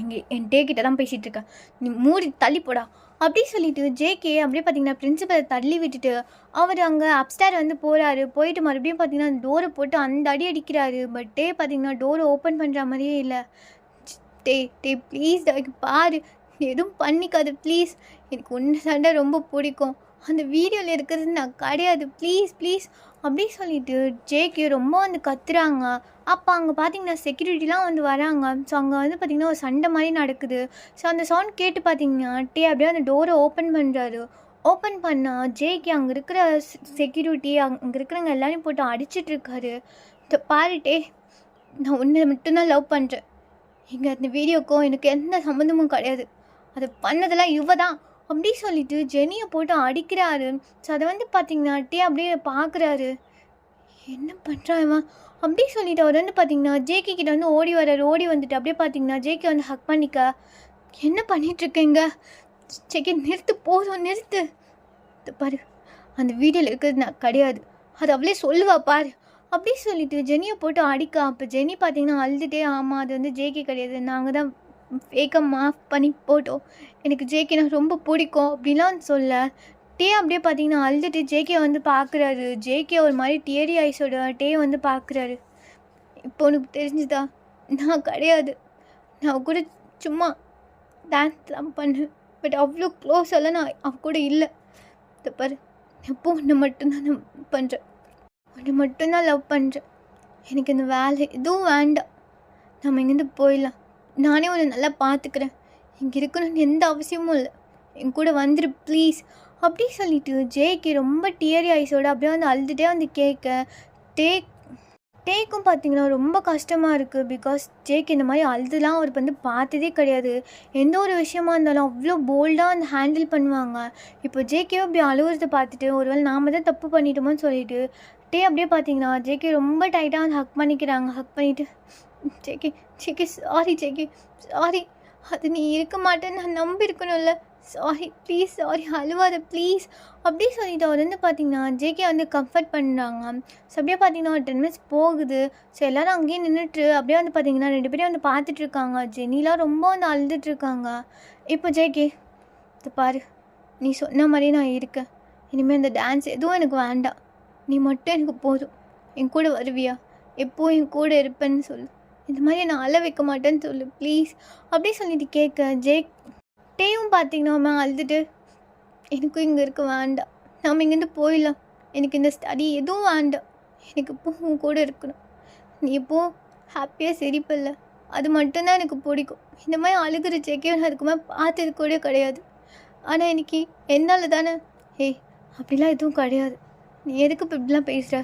இங்கே என் டேக்கிட்ட தான் பேசிகிட்டு இருக்கேன், நீ மூடி தள்ளி போடா அப்படி சொல்லிட்டு ஜேகே அப்படியே பார்த்தீங்கன்னா பிரின்சிபலை தள்ளி விட்டுட்டு அவர் அங்கே அப்ஸ்டார் வந்து போகிறாரு. போயிட்டு மறுபடியும் பார்த்தீங்கன்னா டோரை போட்டு அந்த அடி அடிக்கிறாரு. பட் டே பார்த்தீங்கன்னா டோரை ஓப்பன் பண்ணுற மாதிரியே இல்லை. டே ப்ளீஸ் பாரு எதுவும் பண்ணிக்காது ப்ளீஸ், எனக்கு ஒன்று சண்டை ரொம்ப பிடிக்கும், அந்த வீடியோவில் இருக்கிறது நான் கிடையாது ப்ளீஸ் அப்படி சொல்லிட்டு ஜேகே ரொம்ப வந்து கத்துறாங்க. அப்போ அங்கே பார்த்தீங்கன்னா செக்யூரிட்டிலாம் வந்து வராங்க. ஸோ அங்கே வந்து பார்த்திங்கன்னா ஒரு சண்டை மாதிரி நடக்குது. ஸோ அந்த சவுண்ட் கேட்டு பார்த்தீங்கன்னா டே அப்படியே அந்த டோரை ஓப்பன் பண்ணுறாரு. ஓப்பன் பண்ணால் ஜேகே அங்கே இருக்கிற செக்யூரிட்டி அங்கே இருக்கிறவங்க எல்லாரையும் போட்டு அடிச்சிட்ருக்காரு. பாரு டே நான் ஒன்றை மட்டும்தான் லவ் பண்ணுறேன், இங்கே அந்த வீடியோக்கும் எனக்கு எந்த சம்மந்தமும் கிடையாது, அதை பண்ணதெல்லாம் இவ தான் அப்படி சொல்லிட்டு ஜெனியை போட்டு அடிக்கிறாரு. ஸோ அதை வந்து பார்த்திங்கன்னா டே அப்படியே பார்க்குறாரு, என்ன பண்ணுறான் அப்படி சொல்லிட்டு அவர் வந்து பார்த்திங்கன்னா ஜேகே கிட்ட வந்து ஓடி வந்துட்டு அப்படியே பார்த்திங்கன்னா ஜேகே வந்து ஹக் பண்ணிக்க. என்ன பண்ணிகிட்ருக்கீங்க ஜேகே, நிறுத்து போதும் நிறுத்து, பாரு அந்த வீடியோவில் இருக்கிறது நான் கிடையாது, அது அவளே சொல்லுவா பாரு அப்படி சொல்லிட்டு ஜெனியை போட்டு அடிக்க. அப்போ ஜெனி பார்த்திங்கன்னா அழுதுகிட்டே ஆமாம் அது வந்து ஜேகே கிடையாது, நாங்கள் தான் ஃபேக்காக மாஃப் பண்ணி போட்டோம், எனக்கு ஜேகே நான் ரொம்ப பிடிக்கும் அப்படிலாம் சொல்ல. டே அப்படியே பார்த்தீங்கன்னா அழுதுட்டு ஜேகே வந்து பார்க்குறாரு. ஜேகே ஒரு மாதிரி டியரி ஐஸோட டே வந்து பார்க்குறாரு. இப்போ உனக்கு தெரிஞ்சுதா நான் கிடையாது, நான் கூட சும்மா டான்ஸ்லாம் பண்ணேன், பட் அவ்வளோ க்ளோஸெல்லாம் நான் அவ கூட இல்லை. பாரு எப்போ ஒன்று மட்டும்தான் நான் பண்ணுறேன், ஒன்று மட்டும்தான் லவ் பண்ணுறேன், எனக்கு இந்த வேலை எதுவும் வேண்டாம், நம்ம இங்கேருந்து போயிடலாம், நானே உன்னை நல்லா பார்த்துக்கிறேன், இங்கே இருக்கணும்னு எந்த அவசியமும் இல்லை, என் கூட வந்துடு ப்ளீஸ் அப்படி சொல்லிட்டு ஜேகே ரொம்ப டியரி ஐஸோடு அப்படியே வந்து அழுதுகிட்டே வந்து கேட்க. டேக்கும் பார்த்திங்கன்னா ரொம்ப கஷ்டமாக இருக்குது. பிகாஸ் ஜேகே இந்த மாதிரி அழுதுலாம் அவர் வந்து பார்த்ததே கிடையாது. எந்த ஒரு விஷயமா இருந்தாலும் அவ்வளோ போல்டாக அந்த ஹேண்டில் பண்ணுவாங்க. இப்போ ஜேகேவும் அப்படி அழுகுறத பார்த்துட்டு ஒருவேளை நாம் தான் தப்பு பண்ணிட்டோமோன்னு சொல்லிட்டு டே அப்படியே பார்த்திங்கன்னா ஜேகே ரொம்ப டைட்டாக வந்து ஹக் பண்ணிக்கிறாங்க. ஹக் பண்ணிவிட்டு ஜேகே சாரி ஜேகே சாரி, அது நீ இருக்க மாட்டேன்னு நான் நம்பியிருக்கணும்ல, சாரி ப்ளீஸ் சாரி அழுவாத ப்ளீஸ் அப்படி சொல்லிட்டு அவர் வந்து பார்த்திங்கன்னா ஜேகே வந்து கம்ஃபர்ட் பண்ணுறாங்க. ஸோ அப்படியே பார்த்திங்கன்னா ஒரு 10 minutes போகுது. ஸோ எல்லோரும் அங்கேயே நின்றுட்டு அப்படியே வந்து பார்த்திங்கன்னா 2 பேரையும் வந்து பார்த்துட்ருக்காங்க. ஜெனிலாம் ரொம்ப வந்து அழுதுட்ருக்காங்க. இப்போ ஜேகே பாரு நீ சொன்ன மாதிரியே நான் இருக்கேன், இனிமேல் இந்த டான்ஸ் எதுவும் எனக்கு வேண்டாம், நீ மட்டும் எனக்கு போதும், என் கூட வருவியா, எப்போது என் கூட இருப்பேன்னு சொல்லு, இந்த மாதிரி நான் அழ வைக்க மாட்டேன்னு சொல்லு ப்ளீஸ் அப்படி சொல்லிட்டு கேட்க. டேயும் பார்த்திங்கன்னா அழுதுட்டு எனக்கும் இங்கே இருக்க வேண்டாம், நாம் இங்கேருந்து போயிடலாம், எனக்கு இந்த ஸ்டடி எதுவும் வேண்டாம், எனக்கு இப்போ உன் கூட இருக்கணும், நீ இப்போது ஹாப்பியாக சிரிப்பில்ல, அது மட்டும்தான் எனக்கு பிடிக்கும். இந்த மாதிரி அழுகிற ஜேகே நான் அதுக்கு மேலே பார்த்தது கூட கிடையாது. ஆனால் இன்னைக்கு என்னால் தானே. ஏய் அப்படிலாம் எதுவும் கிடையாது, நீ எதுக்கு இப்போ இப்படிலாம் பேசுகிற,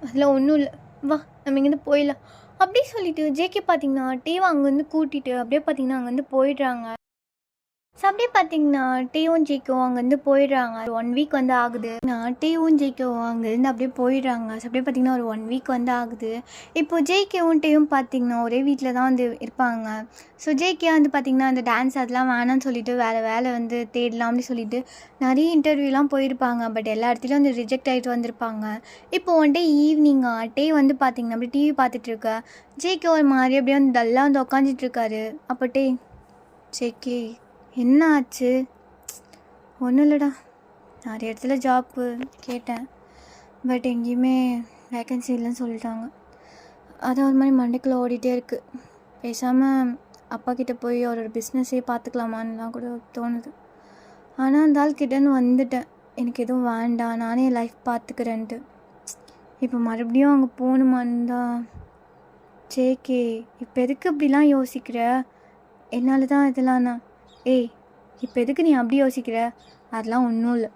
அதெல்லாம் ஒன்றும் இல்லை, வா நம்ம இங்கேருந்து போயிடலாம் அப்படி சொல்லிட்டு ஜேகே பார்த்தீங்கன்னா டேவை அங்கேருந்து கூட்டிகிட்டு அப்படியே பார்த்தீங்கன்னா அங்கேருந்து போயிடுறாங்க. ஸோ அப்படியே பார்த்தீங்கன்னா டேவும் ஜேக்கும் அங்கேருந்து போயிடுறாங்க. ஒரு 1 வீக் வந்து ஆகுது. நான் டேவும் ஜேக்கும் அங்கேருந்து அப்படியே போயிடுறாங்க. ஸோ அப்படியே பார்த்தீங்கன்னா ஒரு 1 வீக் வந்து ஆகுது. இப்போது ஜேகேவும் டேவும் பார்த்தீங்கன்னா ஒரே வீட்டில் தான் வந்து இருப்பாங்க. ஸோ ஜேகே வந்து பார்த்திங்கன்னா அந்த டான்ஸ் அதெல்லாம் வேணான்னு சொல்லிட்டு வேறு வேலை வந்து தேடலாம் அப்படின்னு சொல்லிட்டு நிறைய இன்டர்வியூலாம் போயிருப்பாங்க. பட் எல்லா இடத்துலையும் வந்து ரிஜெக்ட் ஆகிட்டு வந்திருப்பாங்க. இப்போ ஒன் டே ஈவினிங்காக டே வந்து பார்த்திங்கன்னா அப்படியே டிவி பார்த்துட்ருக்க ஜேகே ஒரு மாதிரி அப்படியே வந்து டல்லாக வந்து உட்காந்துட்ருக்காரு. அப்போ டே ஜேகே என்ன ஆச்சு? ஒன்றும் இல்லைடா, நிறைய இடத்துல ஜாப்பு கேட்டேன், பட் எங்கேயுமே வேக்கன்சி இல்லைன்னு சொல்லிட்டாங்க. அதான் ஒரு மாதிரி மண்டைக்குள்ளே ஓடிட்டே இருக்குது. பேசாமல் அப்பா கிட்டே போய் அவரோட பிஸ்னஸே பார்த்துக்கலாமான்லாம் கூட தோணுது. ஆனால் அந்த ஆள் கிட்டேன்னு வந்துட்டேன், எனக்கு எதுவும் வேண்டாம், நானே லைஃப் பார்த்துக்கிறேன்ட்டு. இப்போ மறுபடியும் அங்கே போகணுமான்னு தான். ஜேகே இப்போ எதுக்கு இப்படிலாம் யோசிக்கிற? என்னால் தான் இதெல்லாம்ண்ணா. ஏய் இப்போ எதுக்கு நீ அப்படி யோசிக்கிற? அதெல்லாம் ஒன்றும் இல்லை,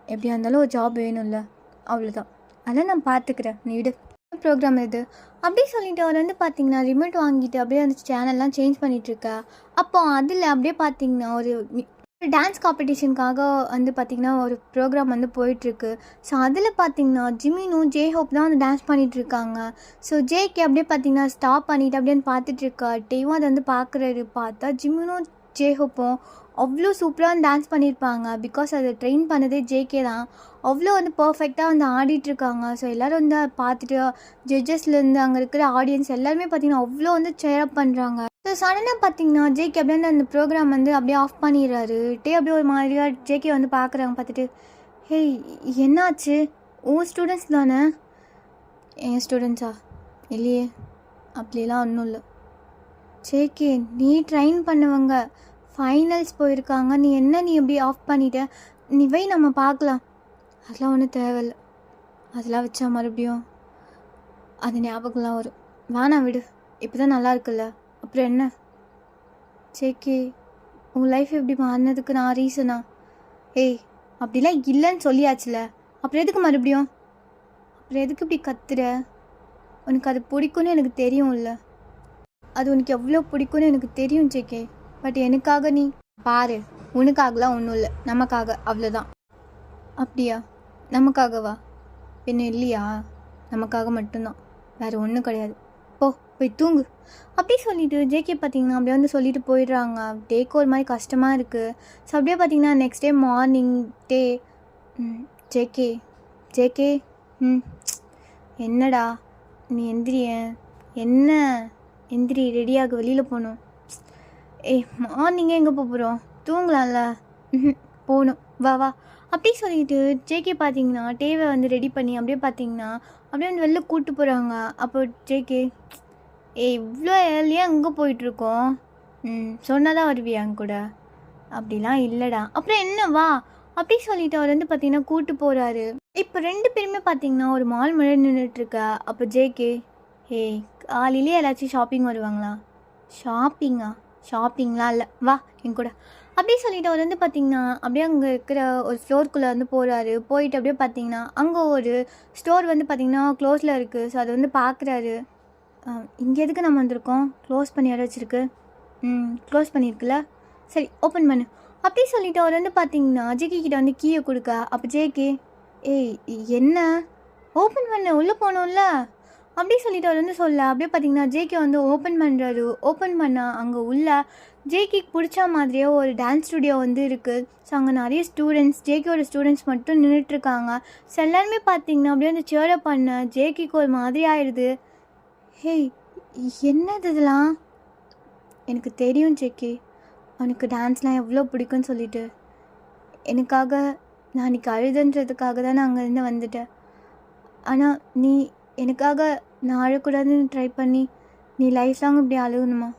எப்படியா இருந்தாலும் ஒரு ஜாப் வேணும்ல, அவ்வளோதான், அதெல்லாம் நான் பார்த்துக்கிறேன், நீ விடு. ப்ரோக்ராம் இது அப்படி சொல்லிட்டு அவர் வந்து பார்த்திங்கன்னா ரிமோட் வாங்கிட்டு அப்படியே அந்த சேனல்லாம் சேஞ்ச் பண்ணிகிட்ருக்கா. அப்போ அதில் அப்படியே பார்த்திங்கன்னா ஒரு டான்ஸ் காம்படிஷனுக்காக வந்து பார்த்திங்கன்னா ஒரு ப்ரோக்ராம் வந்து போயிட்டுருக்கு. ஸோ அதில் பார்த்திங்கன்னா ஜிமினும் ஜே ஹோப் தான் வந்து டான்ஸ் பண்ணிகிட்ருக்காங்க. ஸோ ஜேகே அப்படியே பார்த்திங்கன்னா ஸ்டாப் பண்ணிவிட்டு அப்படின்னு பார்த்துட்ருக்கா. டேவும் அதை வந்து பார்க்குறாரு. பார்த்தா ஜிமினும் ஜே ஹோப்பும் அவ்வளோ சூப்பராக டான்ஸ் பண்ணியிருப்பாங்க. பிகாஸ் அதை ட்ரெயின் பண்ணதே ஜேகே தான். அவ்வளோ வந்து பர்ஃபெக்டாக வந்து ஆடிட்டுருக்காங்க. ஸோ எல்லோரும் வந்து பார்த்துட்டு ஜட்ஜஸ்லேருந்து அங்கே இருக்கிற ஆடியன்ஸ் எல்லாருமே பார்த்திங்கன்னா அவ்வளோ வந்து சேரப் பண்ணுறாங்க. ஸோ சடனாக பார்த்திங்கன்னா ஜேகே அப்படியே அந்த ப்ரோக்ராம் வந்து அப்படியே ஆஃப் பண்ணிடுறாரு. டே அப்படியே ஒரு மாதிரியாக ஜேகே வந்து பார்க்குறாங்க. பார்த்துட்டு ஹேய் என்னாச்சு? உன் ஸ்டூடெண்ட்ஸ் தானே? என் ஸ்டூடெண்ட்ஸா? இல்லையே, அப்படிலாம் ஒன்றும் இல்லை. ஜேகே நீ ட்ரெயின் பண்ணவங்க ஃபைனல்ஸ் போயிருக்காங்க, நீ எப்படி ஆஃப் பண்ணிட்ட? நீ வை நம்ம பார்க்கலாம். அதெல்லாம் ஒன்றும் தேவையில்லை, அதெல்லாம் வச்சா மறுபடியும் அது ஞாபகம்லாம் வரும், வேணாம் விடு, இப்போ தான் நல்லா இருக்குல்ல, அப்புறம் என்ன? ஜேகே உங்கள் லைஃப் எப்படி மாறினதுக்கு நான் ரீசனா? ஏய் அப்படிலாம் இல்லைன்னு சொல்லியாச்சுல, அப்புறம் எதுக்கு மறுபடியும்? அப்புறம் எதுக்கு இப்படி கத்துற? உனக்கு அது பிடிக்கும்னு எனக்கு தெரியும்ல, அது உனக்கு எவ்வளோ பிடிக்கும்னு எனக்கு தெரியும் ஜேகே. பட் எனக்காக நீ பாரு, உனக்காகலாம் ஒன்றும் இல்லை, நமக்காக, அவ்வளோதான். அப்படியா? நமக்காகவா? பின்ன இல்லையா? நமக்காக மட்டும்தான், வேறு ஒன்றும் கிடையாது. போய் தூங்கு அப்படி சொல்லிவிட்டு ஜேகே பார்த்திங்கன்னா அப்படியே வந்து சொல்லிட்டு போயிடுறாங்க. டேக்கு ஒரு மாதிரி கஷ்டமாக இருக்குது. ஸோ அப்படியே பார்த்திங்கன்னா நெக்ஸ்ட் டே மார்னிங் டே ஜேகே ஜேகே என்னடா நீ எந்திரியன்? என்ன எந்திரி, ரெடியாக வெளியில் போகணும். மார்னிங்கே எங்கே போகிறோம்? தூங்கலாம்ல. போகணும், வா வா அப்படி சொல்லிட்டு ஜேகே பார்த்திங்கன்னா டேவை வந்து ரெடி பண்ணி அப்படியே பார்த்திங்கன்னா அப்படியே வந்து வெளில கூப்பிட்டு போகிறாங்க. அப்போ ஜேகே இவ்வளோ ஏர்லியாக எங்கே போயிட்டுருக்கோம்? சொன்னதான் வருவியா என் கூட? அப்படிலாம் இல்லைடா. அப்புறம் என்ன வா அப்படி சொல்லிட்டு அவர் வந்து பார்த்திங்கன்னா கூப்பிட்டு போகிறாரு. இப்போ 2 பேருமே பார்த்திங்கன்னா ஒரு மால் முன்னாடி நின்றுட்டுருக்கா. அப்போ ஜேகே காலையிலே எல்லாச்சும் ஷாப்பிங் வருவாங்களா? ஷாப்பிங்லாம் இல்லை, வா என் கூட அப்படி சொல்லிட்டு அவர் வந்து பார்த்திங்கன்னா அப்படியே அங்கே இருக்கிற ஒரு ஃப்ளோருக்குள்ளே வந்து போகிறாரு. போயிட்டு அப்படியே பார்த்திங்கன்னா அங்கே ஒரு ஸ்டோர் வந்து பார்த்திங்கன்னா க்ளோஸில் இருக்குது. ஸோ அதை வந்து பார்க்குறாரு. இங்கே எதுக்கு நம்ம வந்திருக்கோம்? க்ளோஸ் பண்ணி யாரும் வச்சுருக்கு. க்ளோஸ் பண்ணியிருக்குல்ல, சரி ஓப்பன் பண்ணு அப்படி சொல்லிவிட்டு அவர் வந்து பார்த்திங்கன்னா ஜேகே கிட்ட வந்து கீயை கொடுக்க. அப்போ ஜேகே என்ன ஓப்பன் பண்ண, உள்ளே போகணும்ல அப்படி சொல்லிட்டு அவர் வந்து சொல்ல. அப்படியே பார்த்திங்கன்னா ஜேகே வந்து ஓப்பன் பண்ணுறாரு. ஓப்பன் பண்ணால் அங்கே உள்ள ஜேகேக்கு பிடிச்ச மாதிரியே ஒரு டான்ஸ் ஸ்டுடியோ வந்து இருக்குது. ஸோ அங்கே நிறைய ஸ்டூடெண்ட்ஸ், ஜேகேயோட ஸ்டூடெண்ட்ஸ் மட்டும் நின்றுட்டுருக்காங்க. ஸோ எல்லாருமே பார்த்திங்கன்னா அப்படியே வந்து சேரப் பண்ண ஜேகேக்கு ஒரு மாதிரி ஆயிடுது. என்னது இதெல்லாம்? எனக்கு தெரியும் ஜேகே, அவனுக்கு டான்ஸ்லாம் எவ்வளோ பிடிக்கும்னு சொல்லிட்டு. எனக்காக நான் அன்றைக்கி அழுதுன்றதுக்காக தான் நான் அங்கேருந்து வந்துட்டேன். ஆனால் நீ எனக்காக நான் அழக்கூடாதுன்னு ட்ரை பண்ணி நீ லைஃப் லாங் இப்படி அழுகணுமா?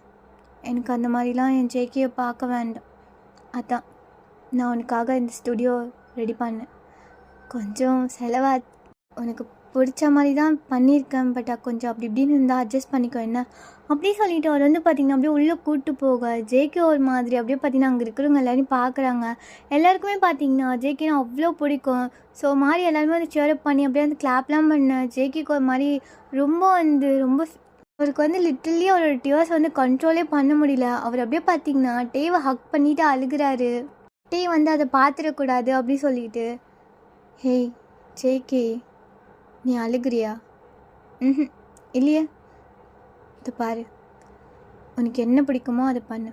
எனக்கு அந்த மாதிரிலாம் என் ஜேகேயை பார்க்க வேண்டாம். அதான் நான் உனக்காக இந்த ஸ்டுடியோ ரெடி பண்ணேன். கொஞ்சம் செலவா உனக்கு பிடிச்ச மாதிரி தான் பண்ணியிருக்கேன், பட் கொஞ்சம் அப்படி இப்படின்னு இருந்தால் அட்ஜஸ்ட் பண்ணிக்கோ என்ன அப்படி சொல்லிட்டு அவர் வந்து பார்த்திங்கன்னா அப்படியே உள்ளே கூப்பிட்டு போக ஜேகே ஒரு மாதிரி அப்படியே பார்த்திங்கன்னா அங்கே இருக்கிறவங்க எல்லோரும் பார்க்குறாங்க. எல்லாருக்குமே பார்த்திங்கன்னா ஜேகேனா அவ்வளோ பிடிக்கும். ஸோ மாதிரி எல்லாருமே வந்து சேரப் பண்ணி அப்படியே வந்து கிளாப்லாம் பண்ண ஜேகேக்கு ஒரு மாதிரி ரொம்ப அவருக்கு வந்து லிட்டரலி அவரோட டியர்ஸ் வந்து கண்ட்ரோலே பண்ண முடியல. அவர் அப்படியே பார்த்திங்கன்னா டேவை ஹக் பண்ணிவிட்டு அழுகிறாரு. டே வந்து அதை பார்த்துடக்கூடாது அப்படி சொல்லிட்டு, ஹேய் ஜேகே, நீ அழுகிறியா? ம், இல்லையே. இது பாரு, உனக்கு என்ன பிடிக்குமோ அதை பண்ணு.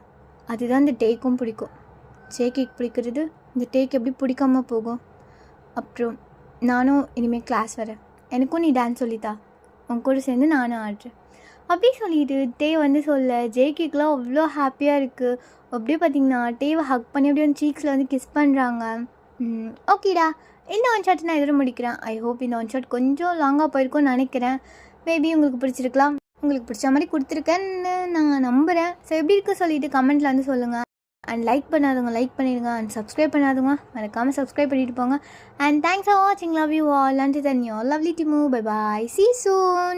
அதுதான் இந்த டேக்கும் பிடிக்கும். ஜேகேக்கு பிடிக்கிறது இந்த டேக்கு எப்படி பிடிக்காம போகும்? அப்புறம் நானும் இனிமேல் கிளாஸ் வரேன், எனக்கும் நீ டான்ஸ் சொல்லித்தா, உன் கூட சேர்ந்து நானும் ஆடுறேன் அப்படி சொல்லிட்டு டே வந்து சொல்ல ஜேகேக்கெலாம் அவ்வளோ ஹாப்பியாக இருக்குது. அப்படியே பார்த்திங்கன்னா டேவை ஹக் பண்ணி அப்படியே வந்து சீக்ஸில் வந்து கிஸ் பண்ணுறாங்க. ஓகேடா, இந்த ஒன் ஷாட் நான் எதிர முடிக்கிறேன். ஐ ஹோப் இந்த ஒன் ஷாட் கொஞ்சம் லாங்காக போயிருக்கும்னு நினைக்கிறேன். மேபி உங்களுக்கு பிடிச்சிருக்கலாம். உங்களுக்கு பிடிச்ச மாதிரி கொடுத்துருக்கேன்னு நான் நம்புகிறேன். ஸோ எப்படி இருக்குது சொல்லிவிட்டு கமெண்ட்டில் வந்து சொல்லுங்கள். அண்ட் லைக் பண்ணாதவங்க லைக் பண்ணிடுங்க. அண்ட் சப்ஸ்கிரைப் பண்ணாதவங்க மறக்காமல் சப்ஸ்கிரைப் பண்ணிட்டு போங்க. அண்ட் தேங்க்ஸ் ஃபார் வாட்சிங். Love you all. And then you all lovely to move. Bye bye. See you soon.